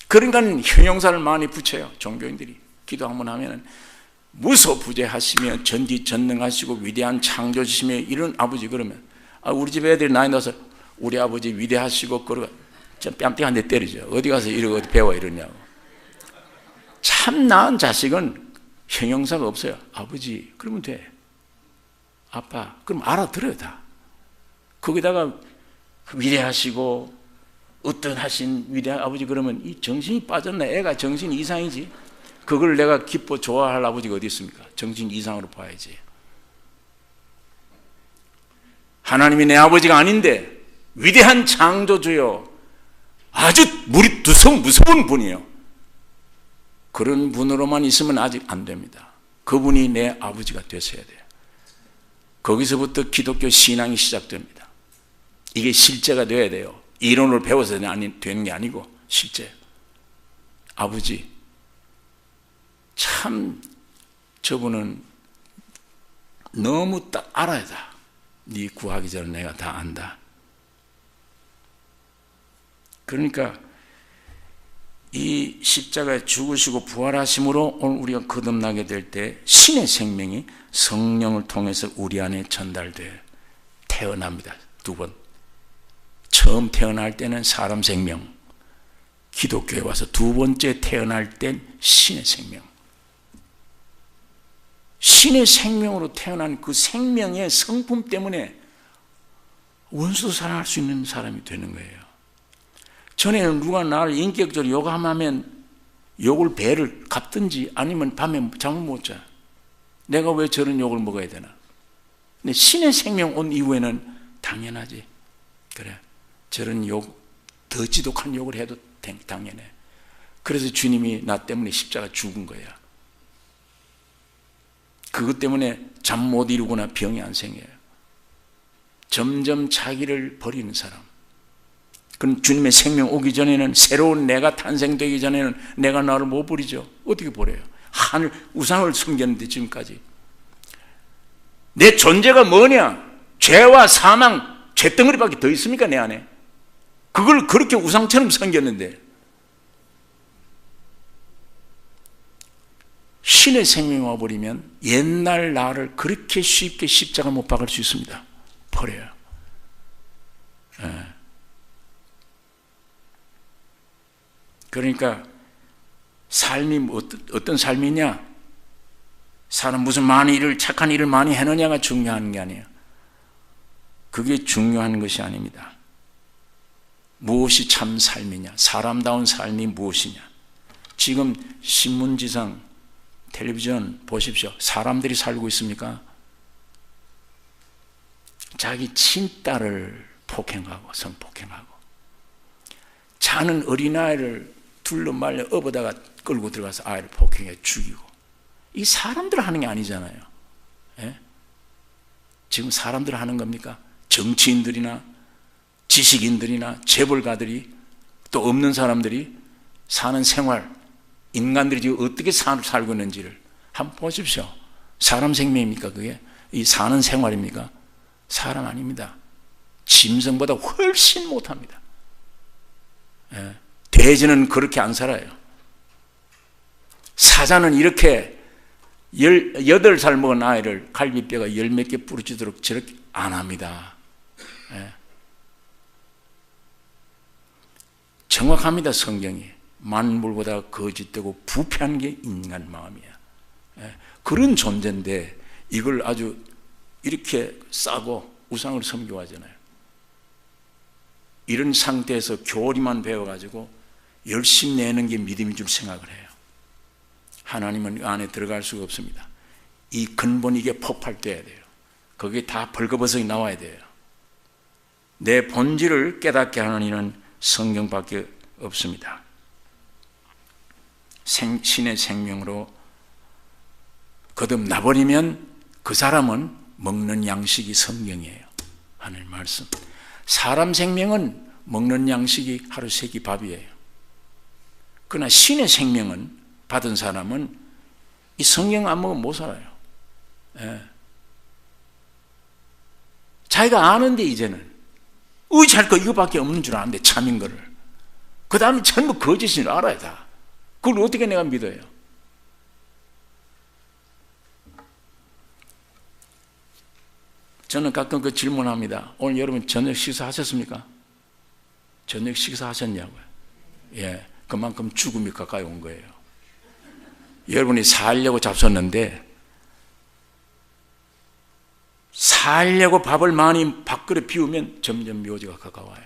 그러니까 형용사를 많이 붙여요. 종교인들이 기도 한번 하면은 무소부재하시며 전지전능하시고 위대한 창조주시며 이런 아버지 그러면 우리 집 애들이 나이 나서 우리 아버지 위대하시고 그러고 뺨띠 한 대 때리죠. 어디 가서 이러고 어디 배워 이러냐고. 참 나은 자식은 형용사가 없어요. 아버지 그러면 돼. 아빠 그럼 알아들어요 다. 거기다가 위대하시고 어떠하신 위대한 아버지 그러면 이 정신이 빠졌나? 애가 정신 이상이지. 그걸 내가 기뻐 좋아할 아버지가 어디 있습니까? 정신 이상으로 봐야지. 하나님이 내 아버지가 아닌데 위대한 창조주요 아주 무서운 분이에요. 그런 분으로만 있으면 아직 안 됩니다. 그분이 내 아버지가 되셔야 돼요. 거기서부터 기독교 신앙이 시작됩니다. 이게 실제가 돼야 돼요. 이론을 배워서 되는 게 아니고 실제. 아버지 참 저분은 너무 딱 알아야 돼. 네 구하기 전에 내가 다 안다. 그러니까 이 십자가에 죽으시고 부활하심으로 오늘 우리가 거듭나게 될 때 신의 생명이 성령을 통해서 우리 안에 전달돼 태어납니다. 두 번. 처음 태어날 때는 사람 생명, 기독교에 와서 두 번째 태어날 땐 신의 생명. 신의 생명으로 태어난 그 생명의 성품 때문에 원수 사랑할 수 있는 사람이 되는 거예요. 전에는 누가 나를 인격적으로 욕하면 욕을 배를 갚든지 아니면 밤에 잠을 못 자. 내가 왜 저런 욕을 먹어야 되나? 근데 신의 생명 온 이후에는 당연하지. 그래, 저런 욕, 더 지독한 욕을 해도 당연해. 그래서 주님이 나 때문에 십자가 죽은 거야. 그것 때문에 잠 못 이루거나 병이 안 생겨요. 점점 자기를 버리는 사람. 그럼 주님의 생명 오기 전에는, 새로운 내가 탄생되기 전에는 내가 나를 못 버리죠. 어떻게 버려요? 하늘 우상을 섬겼는데 지금까지. 내 존재가 뭐냐? 죄와 사망, 죄덩어리밖에 더 있습니까 내 안에? 그걸 그렇게 우상처럼 섬겼는데 신의 생명이 와버리면 옛날 나를 그렇게 쉽게 십자가 못 박을 수 있습니다. 버려요. 그러니까 삶이 어떤 삶이냐? 사람 무슨 많은 일을, 착한 일을 많이 해느냐가 중요한 게 아니에요. 그게 중요한 것이 아닙니다. 무엇이 참 삶이냐? 사람다운 삶이 무엇이냐? 지금 신문지상, 텔레비전 보십시오. 사람들이 살고 있습니까? 자기 친딸을 폭행하고 성폭행하고, 자는 어린아이를 둘러 말려 업어다가 끌고 들어가서 아이를 폭행해 죽이고. 이 사람들 하는 게 아니잖아요. 예? 지금 사람들 하는 겁니까? 정치인들이나 지식인들이나 재벌가들이, 또 없는 사람들이 사는 생활, 인간들이 지금 어떻게 살고 있는지를 한번 보십시오. 사람 생명입니까 그게? 이 사는 생활입니까? 사람 아닙니다. 짐승보다 훨씬 못합니다. 예. 돼지는 그렇게 안 살아요. 사자는 이렇게 18살 먹은 아이를 갈비뼈가 열 몇 개 부러지도록 저렇게 안 합니다. 예. 정확합니다. 성경이. 만물보다 거짓되고 부패한 게 인간 마음이야. 예. 그런 존재인데 이걸 아주 이렇게 싸고 우상을 섬겨하잖아요. 이런 상태에서 교리만 배워가지고 열심히 내는 게 믿음인 줄 생각을 해요. 하나님은 안에 들어갈 수가 없습니다. 이 근본, 이게 폭발돼야 돼요. 거기에 다 벌거벗어 나와야 돼요. 내 본질을 깨닫게 하는 이는 성경밖에 없습니다. 신의 생명으로 거듭나버리면 그 사람은 먹는 양식이 성경이에요. 하나님 말씀. 사람 생명은 먹는 양식이 하루 세 끼 밥이에요. 그러나 신의 생명은 받은 사람은 이 성경 안 먹으면 못 살아요. 예. 자기가 아는데 이제는 의지할 거 이거밖에 없는 줄 아는데, 참인 거를. 그 다음에 전부 거짓인 줄 알아야 다. 그걸 어떻게 내가 믿어요? 저는 가끔 그 질문합니다. 오늘 여러분 저녁 식사하셨습니까? 저녁 식사하셨냐고요. 예, 그만큼 죽음이 가까이 온 거예요. 여러분이 살려고 잡섰는데, 살려고 밥을 많이 밥그릇 비우면 점점 묘지가 가까워요.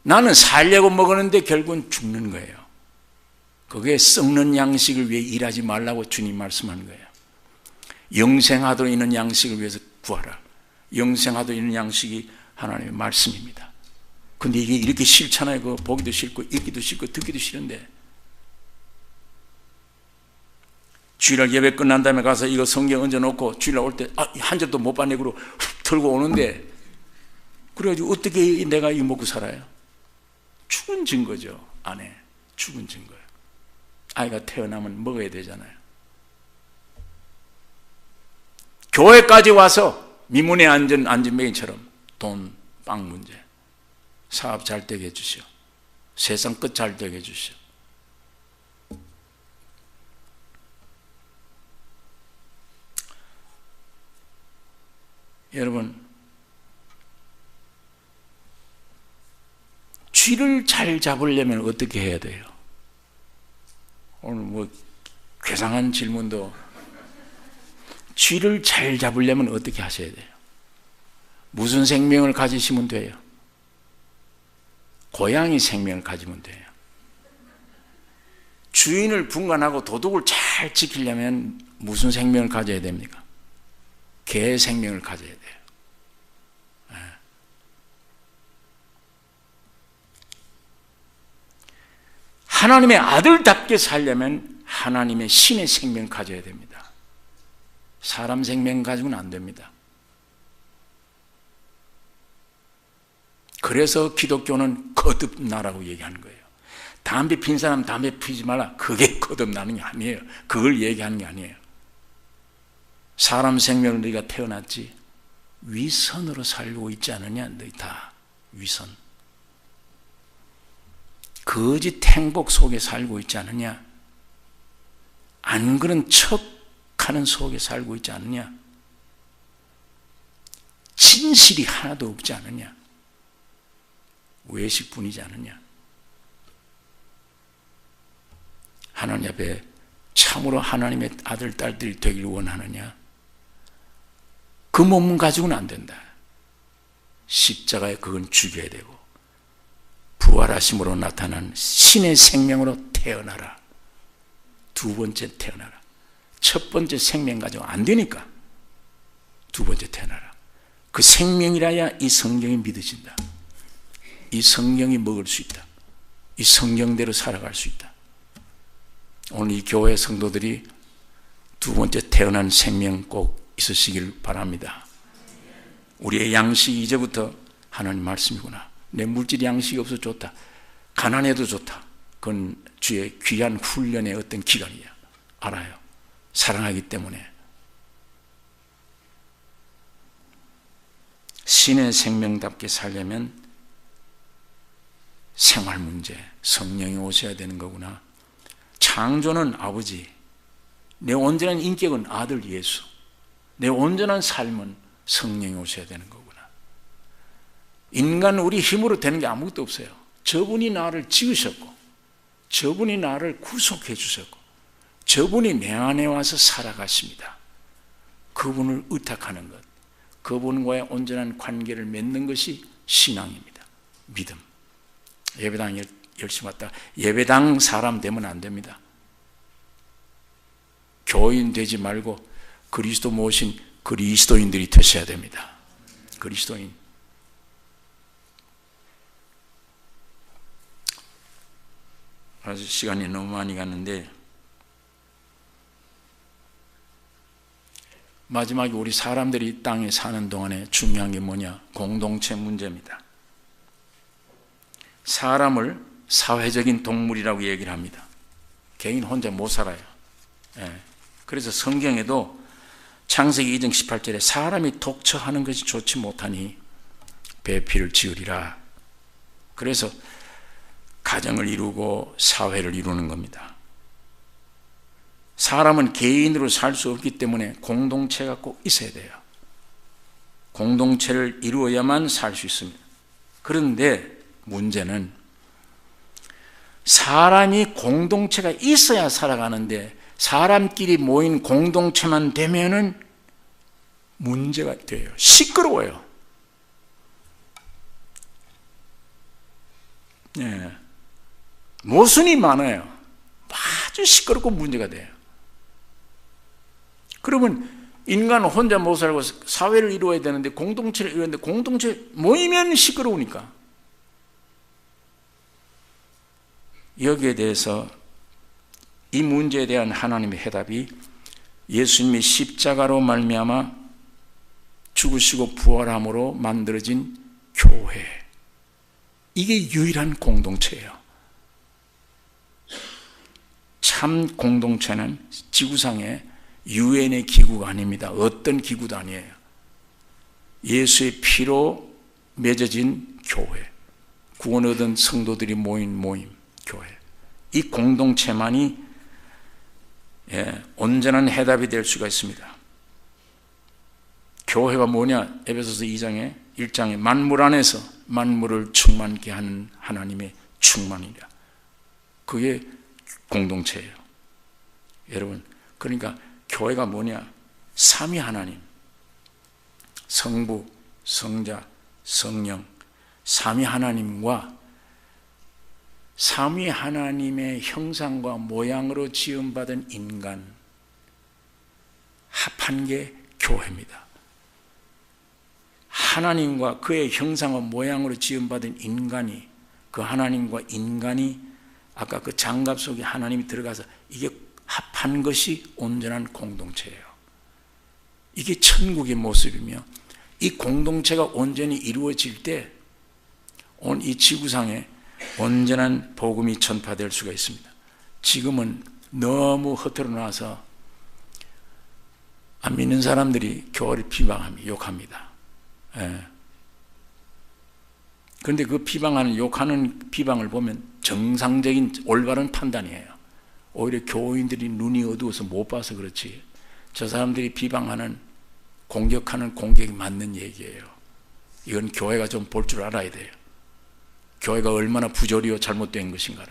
나는 살려고 먹었는데 결국은 죽는 거예요. 그게 썩는 양식을 위해 일하지 말라고 주님 말씀하는 거예요. 영생하도록 있는 양식을 위해서 구하라. 영생하도록 있는 양식이 하나님의 말씀입니다. 근데 이게 이렇게 싫잖아요. 그 보기도 싫고 읽기도 싫고 듣기도 싫은데, 주일날 예배 끝난 다음에 가서 이거 성경 얹어놓고 주일날 올 때 한 절도 못 봐내고 들고 오는데, 그래가지고 어떻게 내가 이거 먹고 살아요? 죽은 증거죠. 안에 죽은 증거예요. 아이가 태어나면 먹어야 되잖아요. 교회까지 와서 미문에 앉은 매인처럼 돈, 빵 문제, 사업 잘 되게 해주시오, 세상 끝 잘 되게 해주시오. 여러분, 쥐를 잘 잡으려면 어떻게 해야 돼요? 오늘 뭐 괴상한 질문도, 쥐를 잘 잡으려면 어떻게 하셔야 돼요? 무슨 생명을 가지시면 돼요? 고양이 생명을 가지면 돼요. 주인을 분간하고 도둑을 잘 지키려면 무슨 생명을 가져야 됩니까? 개 생명을 가져야 돼요. 하나님의 아들답게 살려면 하나님의 신의 생명을 가져야 됩니다. 사람 생명 가지고는 안 됩니다. 그래서 기독교는 거듭나라고 얘기하는 거예요. 담배 핀 사람 담배 피지 말라. 그게 거듭나는 게 아니에요. 그걸 얘기하는 게 아니에요. 사람 생명을 너희가 태어났지 위선으로 살고 있지 않느냐. 너희 다 위선, 거짓 행복 속에 살고 있지 않느냐. 안 그런 척하는 속에 살고 있지 않느냐. 진실이 하나도 없지 않느냐. 외식뿐이지 않느냐. 하나님 앞에 참으로 하나님의 아들, 딸들이 되길 원하느냐. 그 몸은 가지고는 안 된다. 십자가에 그건 죽여야 되고 부활하심으로 나타난 신의 생명으로 태어나라. 두 번째 태어나라. 첫 번째 생명 가지고 안 되니까 두 번째 태어나라. 그 생명이라야 이 성경이 믿어진다. 이 성경이 먹을 수 있다. 이 성경대로 살아갈 수 있다. 오늘 이 교회 성도들이 두 번째 태어난 생명 꼭 있으시길 바랍니다. 우리의 양식이 이제부터 하나님 말씀이구나. 내 물질 양식이 없어서 좋다. 가난해도 좋다. 그건 주의 귀한 훈련의 어떤 기간이야. 알아요. 사랑하기 때문에. 신의 생명답게 살려면 생활 문제, 성령이 오셔야 되는 거구나. 창조는 아버지, 내 온전한 인격은 아들 예수, 내 온전한 삶은 성령이 오셔야 되는 거구나. 인간 우리 힘으로 되는 게 아무것도 없어요. 저분이 나를 지으셨고, 저분이 나를 구속해 주셨고, 저분이 내 안에 와서 살아가십니다. 그분을 의탁하는 것, 그분과의 온전한 관계를 맺는 것이 신앙입니다. 믿음. 예배당 열심히 왔다. 예배당 사람 되면 안 됩니다. 교인 되지 말고 그리스도 모신 그리스도인들이 되셔야 됩니다. 그리스도인. 아주 시간이 너무 많이 갔는데 마지막에 우리 사람들이 이 땅에 사는 동안에 중요한 게 뭐냐? 공동체 문제입니다. 사람을 사회적인 동물이라고 얘기를 합니다. 개인 혼자 못 살아요. 그래서 성경에도 창세기 2장 18절에 사람이 독처하는 것이 좋지 못하니 배필을 지으리라. 그래서 가정을 이루고 사회를 이루는 겁니다. 사람은 개인으로 살 수 없기 때문에 공동체가 꼭 있어야 돼요. 공동체를 이루어야만 살 수 있습니다. 그런데 문제는 사람이 공동체가 있어야 살아가는데 사람끼리 모인 공동체만 되면은 문제가 돼요. 시끄러워요. 모순이 많아요. 아주 시끄럽고 문제가 돼요. 그러면 인간은 혼자 못 살고 사회를 이루어야 되는데 공동체를 이루는데 공동체 모이면 시끄러우니까. 여기에 대해서 이 문제에 대한 하나님의 해답이 예수님이 십자가로 말미암아 죽으시고 부활함으로 만들어진 교회. 이게 유일한 공동체예요. 참 공동체는 지구상의 유엔의 기구가 아닙니다. 어떤 기구도 아니에요. 예수의 피로 맺어진 교회. 구원 얻은 성도들이 모인 모임, 교회. 이 공동체만이 온전한 해답이 될 수가 있습니다. 교회가 뭐냐? 에베소서 1장에 만물 안에서 만물을 충만케 하는 하나님의 충만이라. 그게 공동체예요. 여러분, 그러니까 교회가 뭐냐? 삼위 하나님, 성부, 성자, 성령, 삼위 하나님과 삼위 하나님의 형상과 모양으로 지음받은 인간 합한 게 교회입니다. 하나님과 그의 형상과 모양으로 지음받은 인간이, 그 하나님과 인간이 아까 그 장갑 속에 하나님이 들어가서 이게 합한 것이 온전한 공동체예요. 이게 천국의 모습이며, 이 공동체가 온전히 이루어질 때 온 이 지구상에 온전한 복음이 전파될 수가 있습니다. 지금은 너무 허투루 나와서 안 믿는 사람들이 교회를 비방합니다. 욕합니다. 그런데 그 비방하는, 욕하는 비방을 보면 정상적인 올바른 판단이에요. 오히려 교인들이 눈이 어두워서 못 봐서 그렇지, 저 사람들이 비방하는, 공격하는 공격이 맞는 얘기예요. 이건 교회가 좀 볼 줄 알아야 돼요. 교회가 얼마나 부조리요 잘못된 것인가를.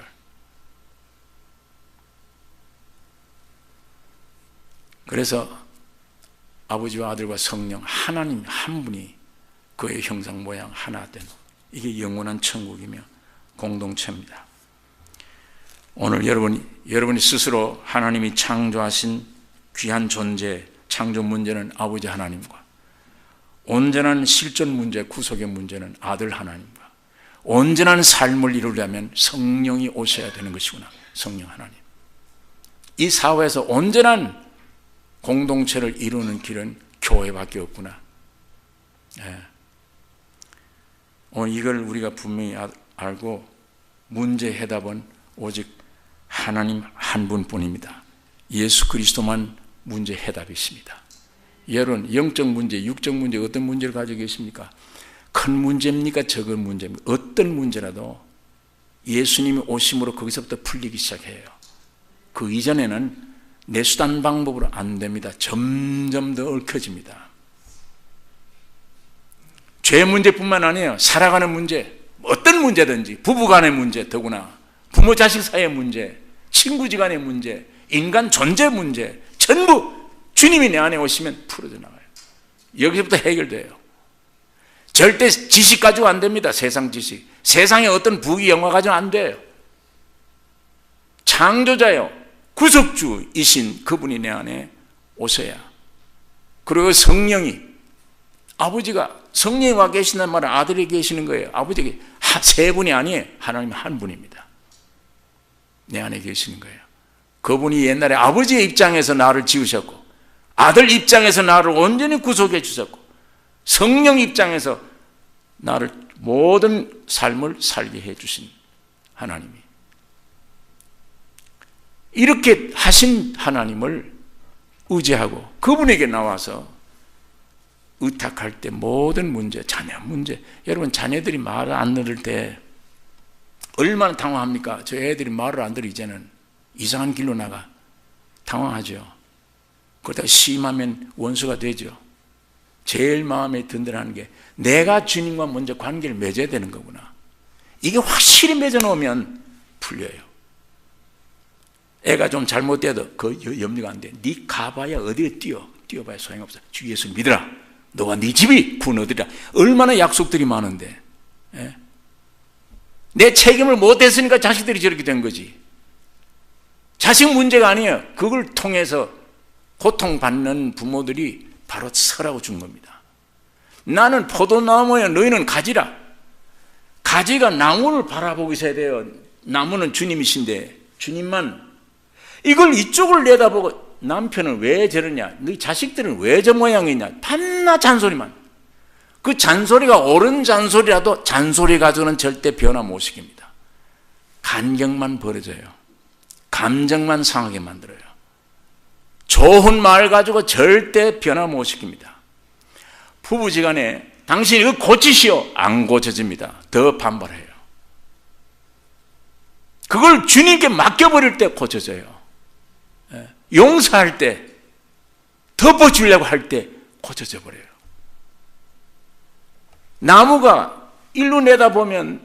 그래서 아버지와 아들과 성령 하나님 한 분이 그의 형상 모양 하나 된, 이게 영원한 천국이며 공동체입니다. 오늘 여러분이 스스로 하나님이 창조하신 귀한 존재, 창조 문제는 아버지 하나님과, 온전한 실존 문제, 구속의 문제는 아들 하나님과, 온전한 삶을 이루려면 성령이 오셔야 되는 것이구나. 성령 하나님. 이 사회에서 온전한 공동체를 이루는 길은 교회밖에 없구나. 오늘 이걸 우리가 분명히 알고, 문제 해답은 오직 하나님 한 분뿐입니다. 예수 그리스도만 문제 해답이십니다. 여러분, 영적 문제, 육적 문제, 어떤 문제를 가지고 계십니까? 큰 문제입니까? 적은 문제입니까? 어떤 문제라도 예수님이 오심으로 거기서부터 풀리기 시작해요. 그 이전에는 내 수단 방법으로 안 됩니다. 점점 더 얽혀집니다. 죄 문제뿐만 아니에요. 살아가는 문제, 어떤 문제든지, 부부간의 문제, 더구나 부모 자식 사이의 문제, 친구지간의 문제, 인간 존재 문제, 전부 주님이 내 안에 오시면 풀어져 나가요. 여기서부터 해결돼요. 절대 지식 가지고 안 됩니다. 세상 지식, 세상의 어떤 부귀 영화 가지고 안 돼요. 창조자요, 구속주이신 그분이 내 안에 오셔야, 그리고 성령이, 아버지가, 성령이 와 계신다는 말은 아들이 계시는 거예요. 아버지가 세 분이 아니에요. 하나님 한 분입니다. 내 안에 계시는 거예요. 그분이 옛날에 아버지의 입장에서 나를 지으셨고, 아들 입장에서 나를 온전히 구속해 주셨고, 성령 입장에서 나를 모든 삶을 살게 해 주신 하나님이, 이렇게 하신 하나님을 의지하고 그분에게 나와서 의탁할 때 모든 문제, 자녀 문제, 여러분 자녀들이 말을 안 들을 때 얼마나 당황합니까? 저 애들이 말을 안 들어 이제는 이상한 길로 나가. 당황하죠. 그러다가 심하면 원수가 되죠. 제일 마음에 든든한 게 내가 주님과 먼저 관계를 맺어야 되는 거구나. 이게 확실히 맺어놓으면 풀려요. 애가 좀 잘못돼도 그 염려가 안 돼. 네 가봐야 어디에 뛰어봐야 소용없어. 주 예수 믿으라. 너와 네 집이 구원 얻으리라. 얼마나 약속들이 많은데, 예? 내 책임을 못했으니까 자식들이 저렇게 된 거지. 자식 문제가 아니에요. 그걸 통해서 고통받는 부모들이 바로 설하고 준 겁니다. 나는 포도나무야, 너희는 가지라. 가지가 나무를 바라보고 있어야 돼요. 나무는 주님이신데 주님만. 이걸 이쪽을 내다보고 남편은 왜 저러냐, 너희 자식들은 왜 저 모양이냐, 밤낮 잔소리만. 그 잔소리가 옳은 잔소리라도 잔소리 가지고는 절대 변화 못 시킵니다. 간격만 벌어져요. 감정만 상하게 만들어요. 좋은 말 가지고 절대 변화 못 시킵니다. 부부지간에 당신이 이거 고치시오, 안 고쳐집니다. 더 반발해요. 그걸 주님께 맡겨버릴 때 고쳐져요. 용서할 때, 덮어주려고 할 때 고쳐져 버려요. 나무가 일로 내다보면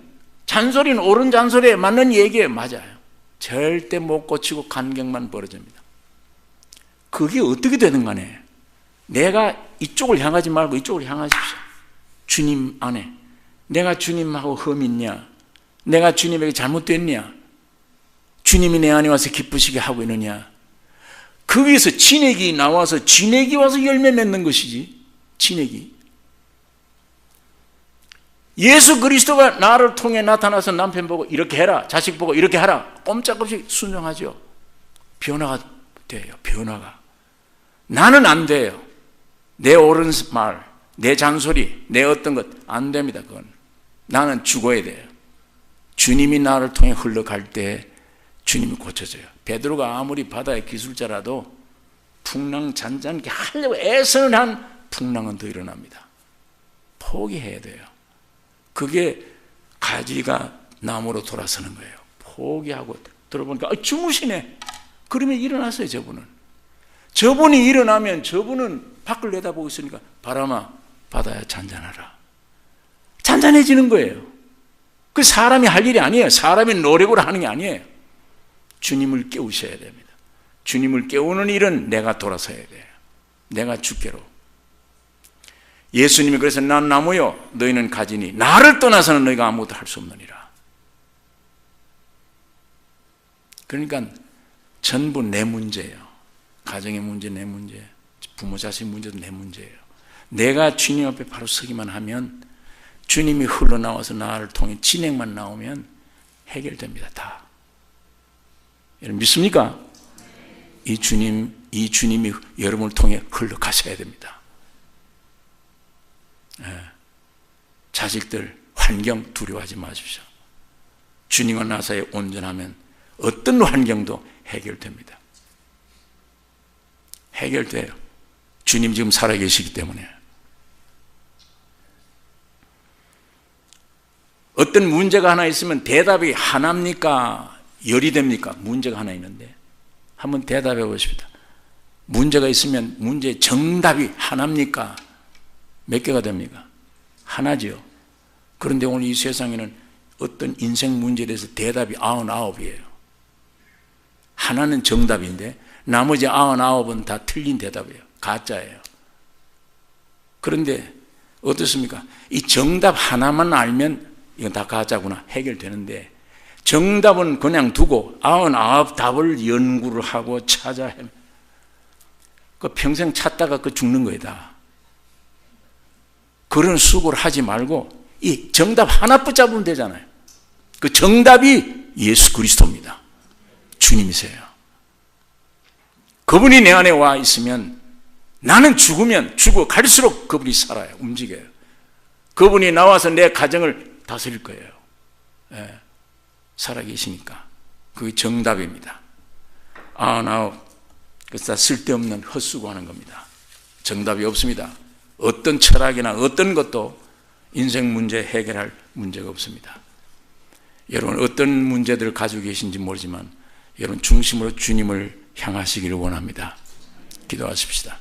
잔소리는 옳은 잔소리에 맞는 얘기에 맞아요. 절대 못 고치고 간격만 벌어집니다. 그게 어떻게 되는 간에 내가 이쪽을 향하지 말고 이쪽을 향하십시오. 주님 안에 내가 주님하고 흠이 있냐, 내가 주님에게 잘못됐냐, 주님이 내 안에 와서 기쁘시게 하고 있느냐. 거기에서 진액이 나와서 진액이 와서 열매 맺는 것이지. 진액이 예수 그리스도가 나를 통해 나타나서 남편 보고 이렇게 해라, 자식 보고 이렇게 하라, 꼼짝없이 순종하죠. 변화가 돼요. 변화가. 나는 안 돼요. 내 옳은 말, 내 잔소리, 내 어떤 것 안 됩니다. 그건 나는 죽어야 돼요. 주님이 나를 통해 흘러갈 때 주님이 고쳐져요. 베드로가 아무리 바다의 기술자라도 풍랑 잔잔하게 하려고 애쓰는 한 풍랑은 더 일어납니다. 포기해야 돼요. 그게 가지가 나무로 돌아서는 거예요. 포기하고 들어보니까 주무시네. 그러면 일어났어요. 저분이 일어나면 저분은 밖을 내다보고 있으니까 바람아 바다야 잔잔하라. 잔잔해지는 거예요. 그 사람이 할 일이 아니에요. 사람이 노력으로 하는 게 아니에요. 주님을 깨우셔야 됩니다. 주님을 깨우는 일은 내가 돌아서야 돼요. 내가 주께로. 예수님이 그래서 난 나무요 너희는 가지니 나를 떠나서는 너희가 아무것도 할 수 없느니라. 그러니까 전부 내 문제예요. 가정의 문제 내 문제, 부모 자식 문제도 내 문제예요. 내가 주님 앞에 바로 서기만 하면, 주님이 흘러나와서 나를 통해 진행만 나오면 해결됩니다. 다. 여러분 믿습니까? 이 주님이 여러분을 통해 흘러가셔야 됩니다. 자식들, 환경 두려워하지 마십시오. 주님과 나 사이에 온전하면 어떤 환경도 해결됩니다. 해결돼요. 주님 지금 살아계시기 때문에. 어떤 문제가 하나 있으면 대답이 하나입니까? 열이 됩니까? 문제가 하나 있는데 한번 대답해 보십시다. 문제가 있으면 문제의 정답이 하나입니까? 몇 개가 됩니까? 하나지요. 그런데 오늘 이 세상에는 어떤 인생 문제에 대해서 대답이 99이에요. 하나는 정답인데 나머지 99은 다 틀린 대답이에요. 가짜예요. 그런데 어떻습니까? 이 정답 하나만 알면 이건 다 가짜구나 해결되는데, 정답은 그냥 두고 99 답을 연구를 하고 찾아 그 평생 찾다가 그 죽는 거예요. 다. 그런 수고를 하지 말고 이 정답 하나 붙잡으면 되잖아요. 그 정답이 예수 그리스도입니다. 주님이세요. 그분이 내 안에 와 있으면 나는 죽으면 죽어 갈수록 그분이 살아요. 움직여요. 그분이 나와서 내 가정을 다스릴 거예요. 예, 살아계시니까. 그게 정답입니다. 99, 그래서 다 쓸데없는 헛수고하는 겁니다. 정답이 없습니다. 어떤 철학이나 어떤 것도 인생 문제 해결할 문제가 없습니다. 여러분 어떤 문제들을 가지고 계신지 모르지만 여러분 중심으로 주님을 향하시기를 원합니다. 기도하십시다.